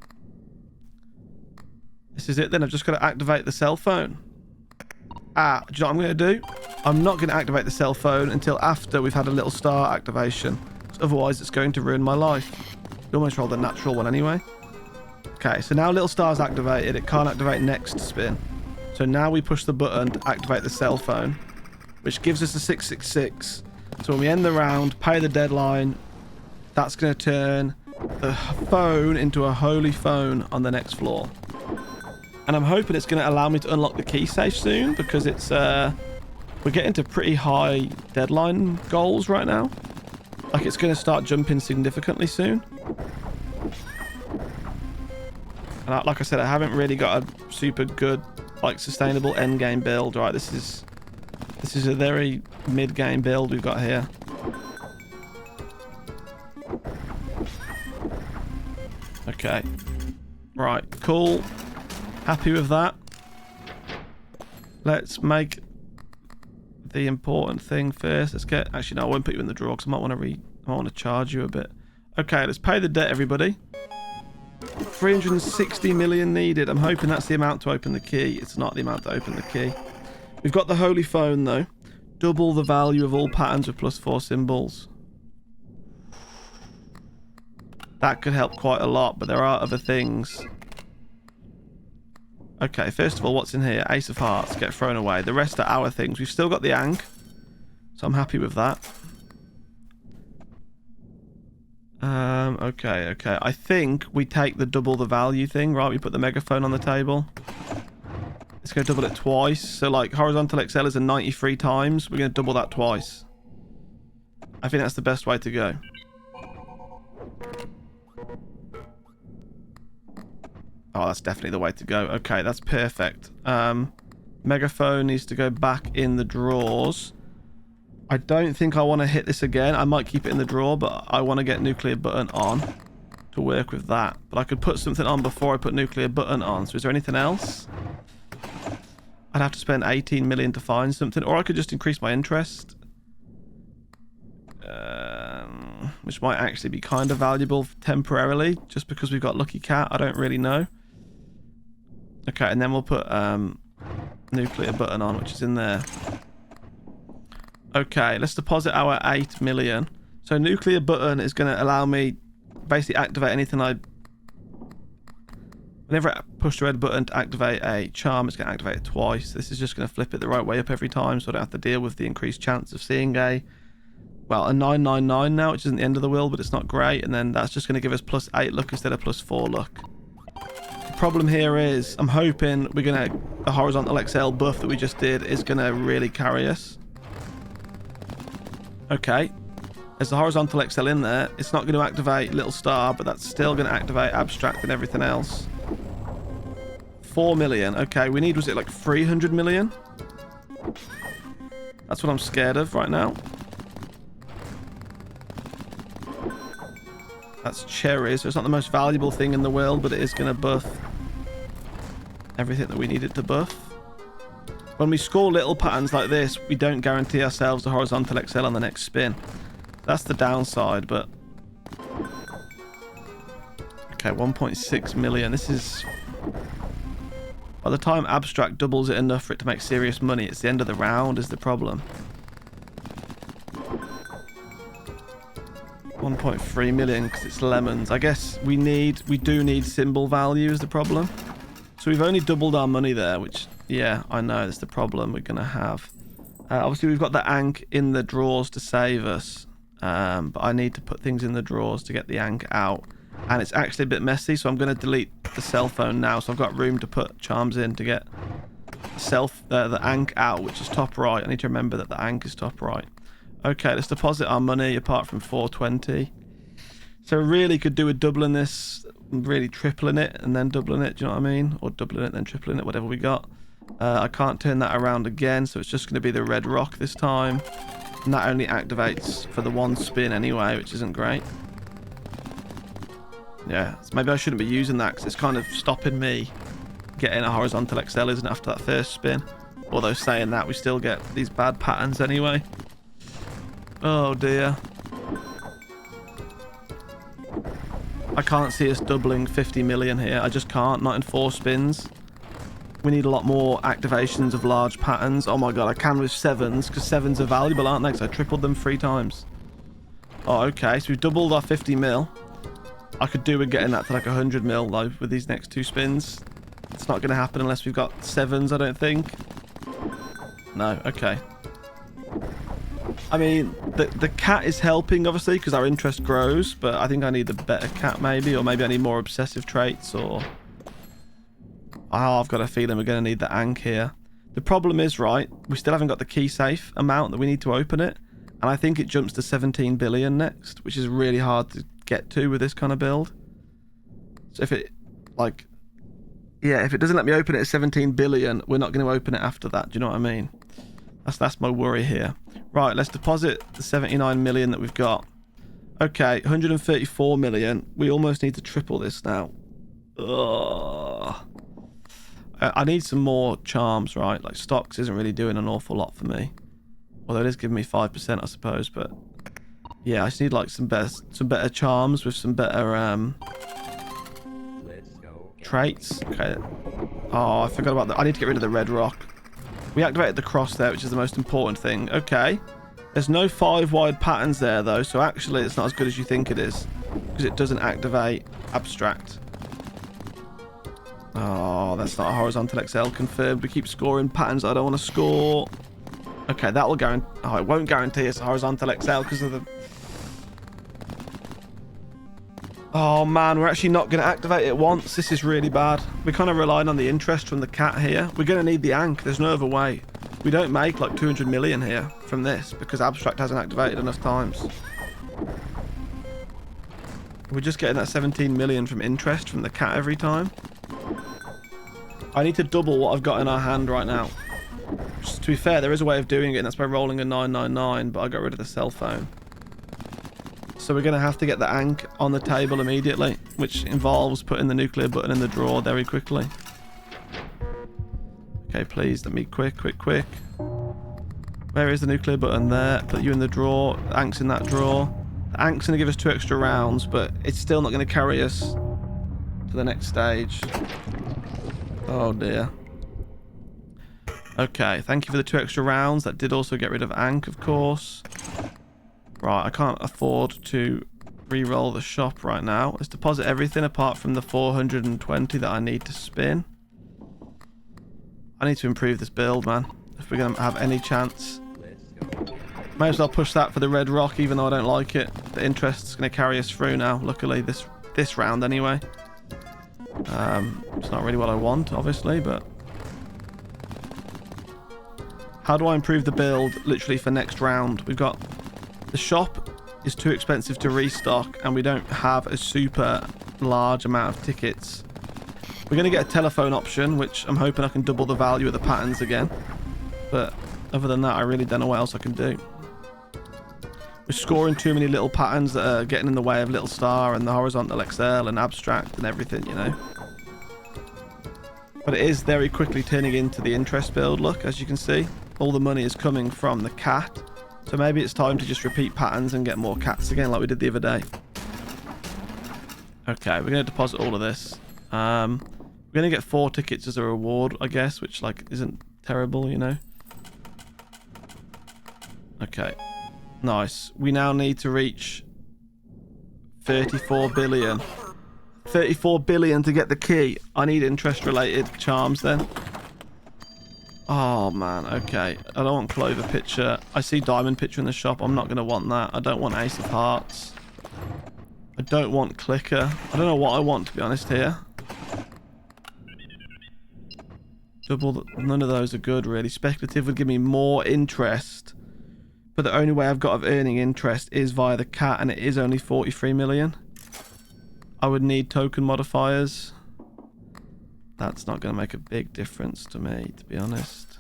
This is it then. I've just got to activate the cell phone. Do you know what I'm going to do? I'm not going to activate the cell phone until after we've had a little star activation. Otherwise, it's going to ruin my life. You almost rolled a natural one anyway. Okay, so now little star's activated. It can't activate next spin. So now we push the button to activate the cell phone, which gives us a 666. So when we end the round, pay the deadline, that's going to turn the phone into a holy phone on the next floor. And I'm hoping it's going to allow me to unlock the key safe soon because it's we're getting to pretty high deadline goals right now. Like it's going to start jumping significantly soon. And like I said, I haven't really got a super good, like, sustainable end game build. Right, this is a very mid game build we've got here. Okay. Right, cool. Happy with that. Let's make the important thing first. Let's get... Actually, no, I won't put you in the drawer because I might want to charge you a bit. Okay, let's pay the debt, everybody. 360 million needed. I'm hoping that's the amount to open the key. It's not the amount to open the key. We've got the holy phone, though. Double the value of all patterns with +4 symbols. That could help quite a lot, but there are other things. Okay, first of all, what's in here? Ace of Hearts, get thrown away. The rest are our things. We've still got the Ankh, so I'm happy with that. Okay. I think we take the double the value thing, right? We put the megaphone on the table. Let's go double it twice. So, like, horizontal XL is a 93 times. We're going to double that twice. I think that's the best way to go. Oh, that's definitely the way to go. Okay, that's perfect. Megaphone needs to go back in the drawers. I don't think I want to hit this again. I might keep it in the drawer, but I want to get nuclear button on to work with that. But I could put something on before I put nuclear button on. So is there anything else? I'd have to spend 18 million to find something, or I could just increase my interest. Which might actually be kind of valuable temporarily, just because we've got Lucky Cat. I don't really know. Okay, and then we'll put nuclear button on, which is in there. Okay, let's deposit our 8 million. So nuclear button is going to allow me basically activate anything whenever I push the red button to activate a charm, it's going to activate it twice. This is just going to flip it the right way up every time, so I don't have to deal with the increased chance of seeing a 999 now, which isn't the end of the world, but it's not great. And then that's just going to give us +8 luck instead of +4 luck. The problem here is I'm hoping the horizontal XL buff that we just did is going to really carry us. Okay, there's the horizontal XL in there. It's not going to activate Little Star, but that's still going to activate Abstract and everything else. 4 million. Okay, we need, was it like 300 million? That's what I'm scared of right now. That's cherries, so it's not the most valuable thing in the world, but it is going to buff everything that we need it to buff. When we score little patterns like this, we don't guarantee ourselves the horizontal XL on the next spin. That's the downside, but... Okay, 1.6 million. This is... By the time Abstract doubles it enough for it to make serious money, it's the end of the round is the problem. 1.3 million because it's lemons. I guess we do need symbol value is the problem. So we've only doubled our money there, which, yeah, I know that's the problem we're going to have. Obviously, we've got the Ankh in the drawers to save us. But I need to put things in the drawers to get the Ankh out. And it's actually a bit messy, so I'm going to delete the cell phone now. So I've got room to put charms in to get the Ankh out, which is top right. I need to remember that the Ankh is top right. Okay, let's deposit our money apart from 420. So really could do with doubling this, really tripling it and then doubling it, do you know what I mean? Or doubling it, then tripling it, whatever we got. I can't turn that around again, so it's just going to be the red rock this time. And that only activates for the one spin anyway, which isn't great. Yeah, so maybe I shouldn't be using that because it's kind of stopping me getting a horizontal XL, isn't it, after that first spin? Although saying that, we still get these bad patterns anyway. Oh dear. I can't see us doubling 50 million here. I just can't, not in 4 spins. We need a lot more activations of large patterns. Oh my god, I can with 7s, because 7s are valuable, aren't they? Because I tripled them 3 times. Oh, okay, so we've doubled our 50 mil. I could do with getting that to like 100 mil, though, with these next 2 spins. It's not going to happen unless we've got 7s, I don't think. No, okay. I mean, the cat is helping, obviously, because our interest grows, but I think I need a better cat, maybe, or maybe I need more obsessive traits, or... Oh, I've got a feeling we're going to need the Ankh here. The problem is, right, we still haven't got the key safe amount that we need to open it, and I think it jumps to 17 billion next, which is really hard to get to with this kind of build. So if it, like... Yeah, if it doesn't let me open it at 17 billion, we're not going to open it after that, do you know what I mean? That's my worry here. Right, let's deposit the 79 million that we've got. Okay, 134 million. We almost need to triple this now. Ugh. I need some more charms, right? Like, stocks isn't really doing an awful lot for me. Although it is giving me 5%, I suppose, but... Yeah, I just need, like, some better charms with some better, traits. Okay. Oh, I forgot about that. I need to get rid of the red rock. We activated the cross there, which is the most important thing. Okay. There's no 5 wide patterns there, though, so actually it's not as good as you think it is. Because it doesn't activate abstract. Oh, that's not a horizontal XL confirmed. We keep scoring patterns I don't want to score. Okay, that will guarantee... Oh, it won't guarantee us a horizontal XL because of the... Oh man, we're actually not going to activate it once. This is really bad. We're kind of relying on the interest from the cat here. We're going to need the Ankh. There's no other way. We don't make like 200 million here from this because abstract hasn't activated enough times. We're just getting that 17 million from interest from the cat every time. I need to double what I've got in our hand right now. Just to be fair, there is a way of doing it, and that's by rolling a 999, but I got rid of the cell phone. So we're going to have to get the Ankh on the table immediately, which involves putting the nuclear button in the drawer very quickly. Okay, please, let me quick. Where is the nuclear button? There. Put you in the drawer. The Ankh's in that drawer. The Ankh's going to give us 2 extra rounds, but it's still not going to carry us to the next stage. Oh dear. Okay, thank you for the 2 extra rounds. That did also get rid of Ankh, of course. Right, I can't afford to re-roll the shop right now. Let's deposit everything apart from the 420 that I need to spin. I need to improve this build, man, if we're going to have any chance. May as well push that for the red rock, even though I don't like it. The interest's going to carry us through now, luckily, this round anyway. It's not really what I want, obviously, but... How do I improve the build, literally, for next round? We've got... The shop is too expensive to restock, and we don't have a super large amount of tickets. We're going to get a telephone option, which I'm hoping I can double the value of the patterns again. But other than that, I really don't know what else I can do. We're scoring too many little patterns that are getting in the way of Little Star and the horizontal XL and abstract and everything, you know. But it is very quickly turning into the interest build, look, as you can see. All the money is coming from the cat. So maybe it's time to just repeat patterns and get more cats again like we did the other day. Okay, we're going to deposit all of this. We're going to get 4 tickets as a reward, I guess, which like isn't terrible, you know. Okay, nice. We now need to reach 34 billion. 34 billion to get the key. I need interest-related charms then. Oh, man. Okay. I don't want Clover picture. I see diamond picture in the shop. I'm not going to want that. I don't want ace of hearts. I don't want clicker. I don't know what I want, to be honest, here. Double. None of those are good, really. Speculative would give me more interest. But the only way I've got of earning interest is via the cat, and it is only 43 million. I would need token modifiers. That's not going to make a big difference to me, to be honest.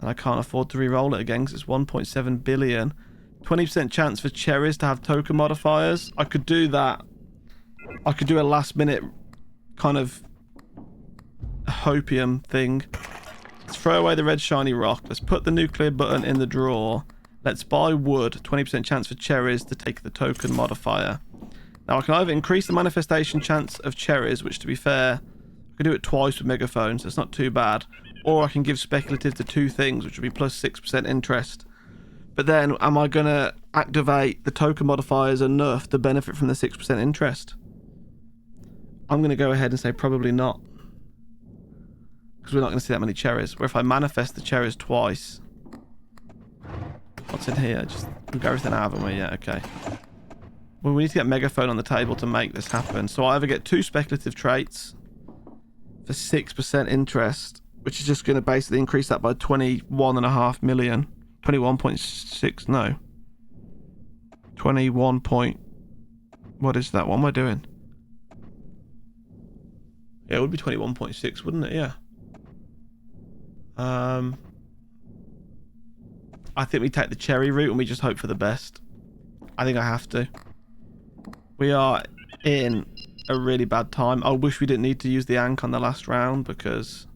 And I can't afford to re-roll it again because it's 1.7 billion. 20% chance for cherries to have token modifiers. I could do that. I could do a last minute kind of hopium thing. Let's throw away the red shiny rock. Let's put the nuclear button in the drawer. Let's buy wood. 20% chance for cherries to take the token modifier. Now I can either increase the manifestation chance of cherries, which to be fair, I can do it twice with megaphone, so it's not too bad. Or I can give speculative to two things, which would be plus 6% interest. But then, am I going to activate the token modifiers enough to benefit from the 6% interest? I'm going to go ahead and say probably not. Because we're not going to see that many cherries. Where if I manifest the cherries twice... What's in here? Just we've got everything out, haven't we? Yeah, okay. Well, we need to get megaphone on the table to make this happen. So I either get two speculative traits for 6% interest, which is just going to basically increase that by 21.5 million. 21.6, no. 21 point... What is that? What am I doing? Yeah, it would be 21.6, wouldn't it? Yeah. I think we take the cherry route and we just hope for the best. I think I have to. We are in a really bad time. I wish we didn't need to use the Ankh on the last round because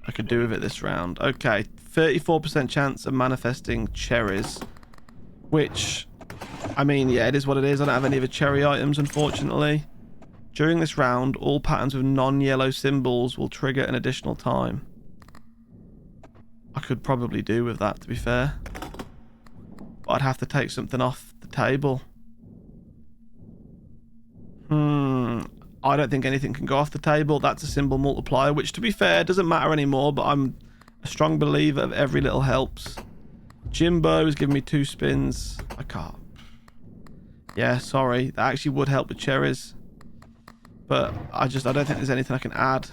I could do with it this round. Okay, 34% chance of manifesting cherries, which, I mean, yeah, it is what it is. I don't have any of the cherry items, unfortunately. During this round, all patterns with non-yellow symbols will trigger an additional time. I could probably do with that, to be fair. But I'd have to take something off the table. I don't think anything can go off the table. That's a symbol multiplier, which, to be fair, doesn't matter anymore, but I'm a strong believer of every little helps. Jimbo is giving me 2 spins. I can't. Yeah, sorry. That actually would help with cherries. But I don't think there's anything I can add.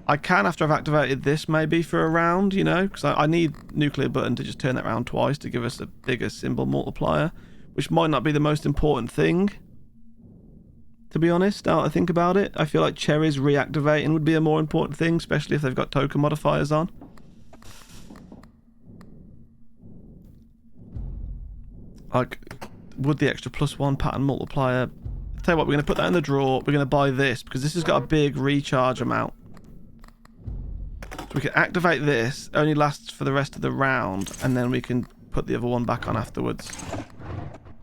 I can after I've activated this maybe for a round, you know, because I need nuclear button to just turn that round twice to give us a bigger symbol multiplier, which might not be the most important thing, to be honest. Now that I think about it, I feel like cherries reactivating would be a more important thing, especially if they've got token modifiers on. Like, would the extra +1 pattern multiplier... I'll tell you what, we're going to put that in the drawer. We're going to buy this because this has got a big recharge amount. We can activate this, it only lasts for the rest of the round, and then we can put the other one back on afterwards.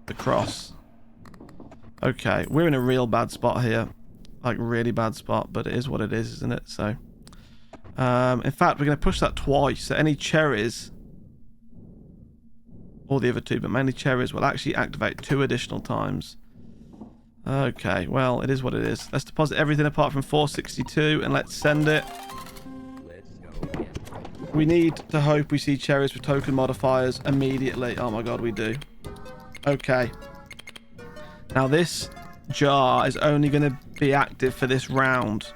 The cross. Okay, we're in a real bad spot here. Like, really bad spot, but it is what it is, isn't it? So, in fact, we're going to push that twice, so any cherries, or the other two, but mainly cherries, will actually activate 2 additional times. Okay, well, it is what it is. Let's deposit everything apart from 462, and let's send it. We need to hope we see cherries with token modifiers immediately. Oh my god, we do. Okay. Now this jar is only going to be active for this round.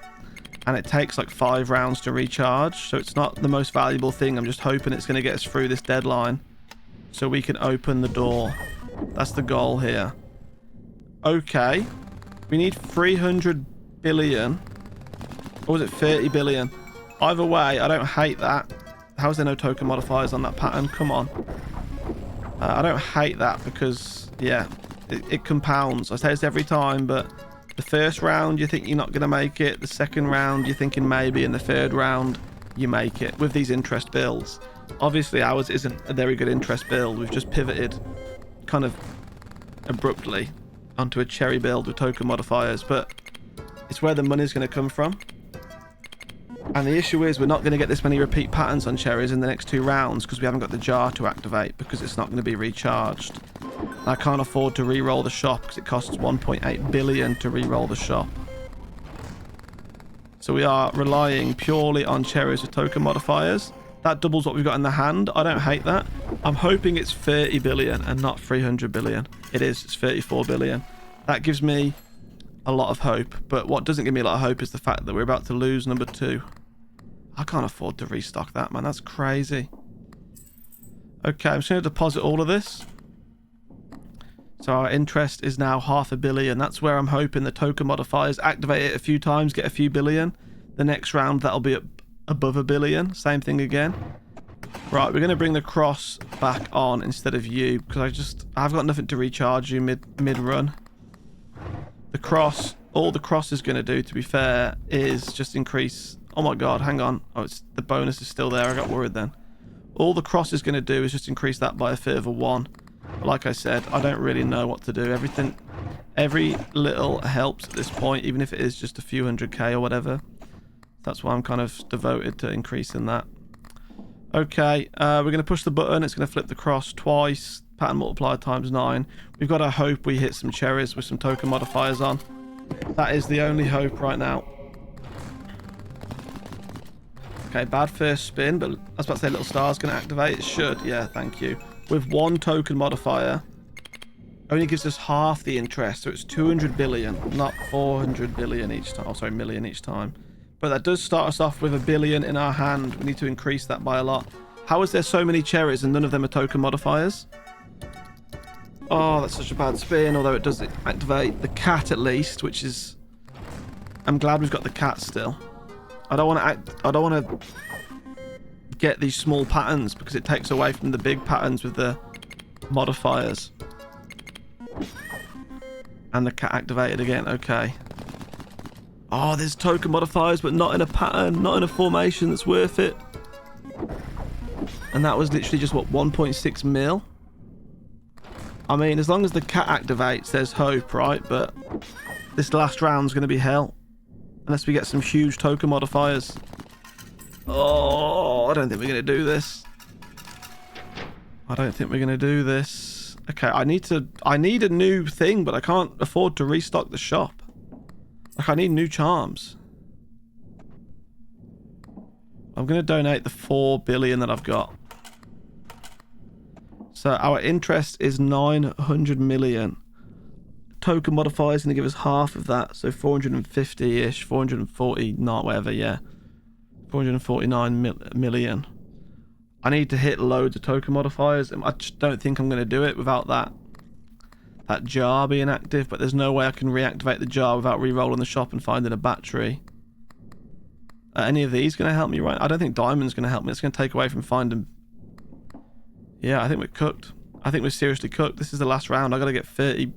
And it takes like 5 rounds to recharge. So it's not the most valuable thing. I'm just hoping it's going to get us through this deadline. So we can open the door. That's the goal here. Okay. We need 300 billion. Or was it 30 billion? Either way, I don't hate that. How is there no token modifiers on that pattern? Come on. I don't hate that because, yeah, it compounds. I say this every time, but the first round, you think you're not going to make it. The second round, you're thinking maybe. And the third round, you make it with these interest builds. Obviously, ours isn't a very good interest build. We've just pivoted kind of abruptly onto a cherry build with token modifiers, but it's where the money's going to come from. And the issue is we're not going to get this many repeat patterns on cherries in the next 2 rounds because we haven't got the jar to activate because it's not going to be recharged. And I can't afford to re-roll the shop because it costs 1.8 billion to re-roll the shop. So we are relying purely on cherries with token modifiers. That doubles what we've got in the hand. I don't hate that. I'm hoping it's 30 billion and not 300 billion. It is. It's 34 billion. That gives me a lot of hope. But what doesn't give me a lot of hope is the fact that we're about to lose number 2. I can't afford to restock that, man. That's crazy. Okay, I'm just going to deposit all of this. So our interest is now 500 million. That's where I'm hoping the token modifiers activate it a few times, get a few billion. The next round, that'll be above 1 billion. Same thing again. Right, we're going to bring the cross back on instead of you because I've got nothing to recharge you mid-run. The cross, all the cross is going to do, to be fair, is just increase... Oh my god, hang on. Oh, the bonus is still there. I got worried then. All the cross is going to do is just increase that by a further 1. But like I said, I don't really know what to do. Every little helps at this point, even if it is just a few 100k or whatever. That's why I'm kind of devoted to increasing that. Okay, we're going to push the button. It's going to flip the cross twice. Pattern multiplier times 9. We've got to hope we hit some cherries with some token modifiers on. That is the only hope right now. Okay, bad first spin, but I was about to say little star's going to activate. It should. Yeah, thank you. With 1 token modifier, only gives us half the interest, so it's 200 billion, not 400 billion each time. Oh, sorry, million each time. But that does start us off with 1 billion in our hand. We need to increase that by a lot. How is there so many cherries and none of them are token modifiers? Oh, that's such a bad spin, although it does activate the cat at least, which is... I'm glad we've got the cat still. I don't want to get these small patterns because it takes away from the big patterns with the modifiers. And the cat activated again. Okay. Oh, there's token modifiers, but not in a pattern, not in a formation that's worth it. And that was literally just, what, 1.6 mil? I mean, as long as the cat activates, there's hope, right? But this last round's going to be hell. Unless we get some huge token modifiers. Oh, I don't think we're going to do this. I don't think we're going to do this. Okay, I need a new thing, but I can't afford to restock the shop. Like, I need new charms. I'm going to donate the 4 billion that I've got. So our interest is 900 million. Token modifier is going to give us half of that, so 450-ish, 440, not whatever, yeah. 449 million. I need to hit loads of token modifiers. I just don't think I'm going to do it without that jar being active, but there's no way I can reactivate the jar without re-rolling the shop and finding a battery. Are any of these going to help me, right? I don't think diamond's going to help me. It's going to take away from finding... Yeah, I think we're cooked. I think we're seriously cooked. This is the last round. I got to get 30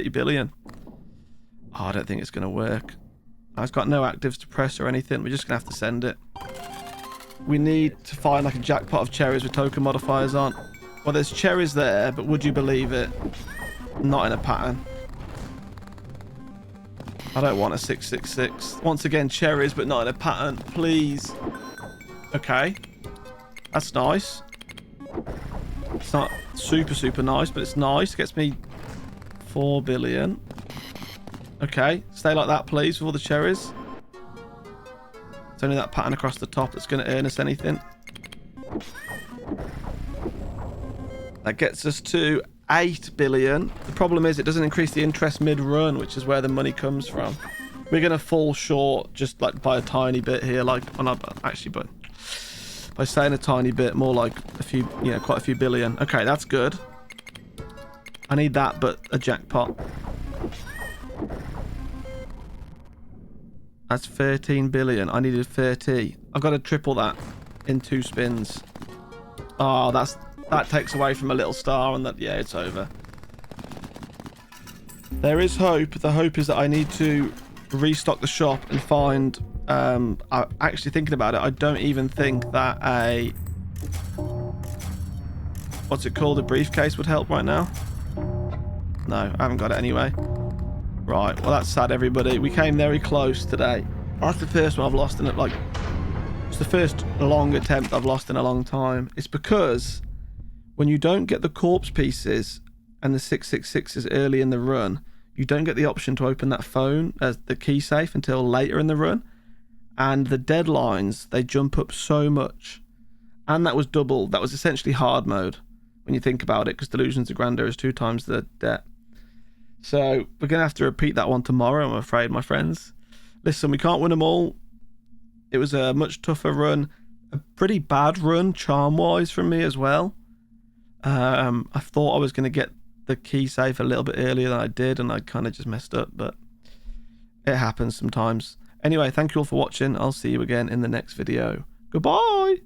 billion. Oh, I don't think it's going to work. I've got no actives to press or anything. We're just going to have to send it. We need to find like a jackpot of cherries with token modifiers on. Well, there's cherries there, but would you believe it? Not in a pattern. I don't want a 666. Once again, cherries, but not in a pattern. Please. Okay. That's nice. It's not super nice, but it's nice. It gets me 4 billion. Okay. Stay like that, please, with all the cherries. It's only that pattern across the top that's going to earn us anything. That gets us to 8 billion. The problem is it doesn't increase the interest mid-run, which is where the money comes from. We're going to fall short just like by a tiny bit here. Like, well, not actually, but by saying a tiny bit, more like a few, you know, quite a few billion. Okay, that's good. I need that, but a jackpot. That's 13 billion. I needed 30. I've got to triple that in 2 spins. Oh, that takes away from a little star, and that, yeah, it's over. There is hope. The hope is that I need to restock the shop and find... actually thinking about it, I don't even think that a... What's it called? A briefcase would help right now. No, I haven't got it anyway. Right, well, that's sad, everybody. We came very close today. That's the first one I've lost in it. Like, it's the first long attempt I've lost in a long time. It's because when you don't get the corpse pieces and the 666s early in the run, you don't get the option to open that phone as the key safe until later in the run. And the deadlines, they jump up so much. And that was double. That was essentially hard mode when you think about it, because Delusions of Grandeur is 2 times the debt. So we're going to have to repeat that one tomorrow, I'm afraid, my friends. Listen, we can't win them all. It was a much tougher run. A pretty bad run, charm-wise, from me as well. I thought I was going to get the key safe a little bit earlier than I did, and I kind of just messed up, but it happens sometimes. Anyway, thank you all for watching. I'll see you again in the next video. Goodbye!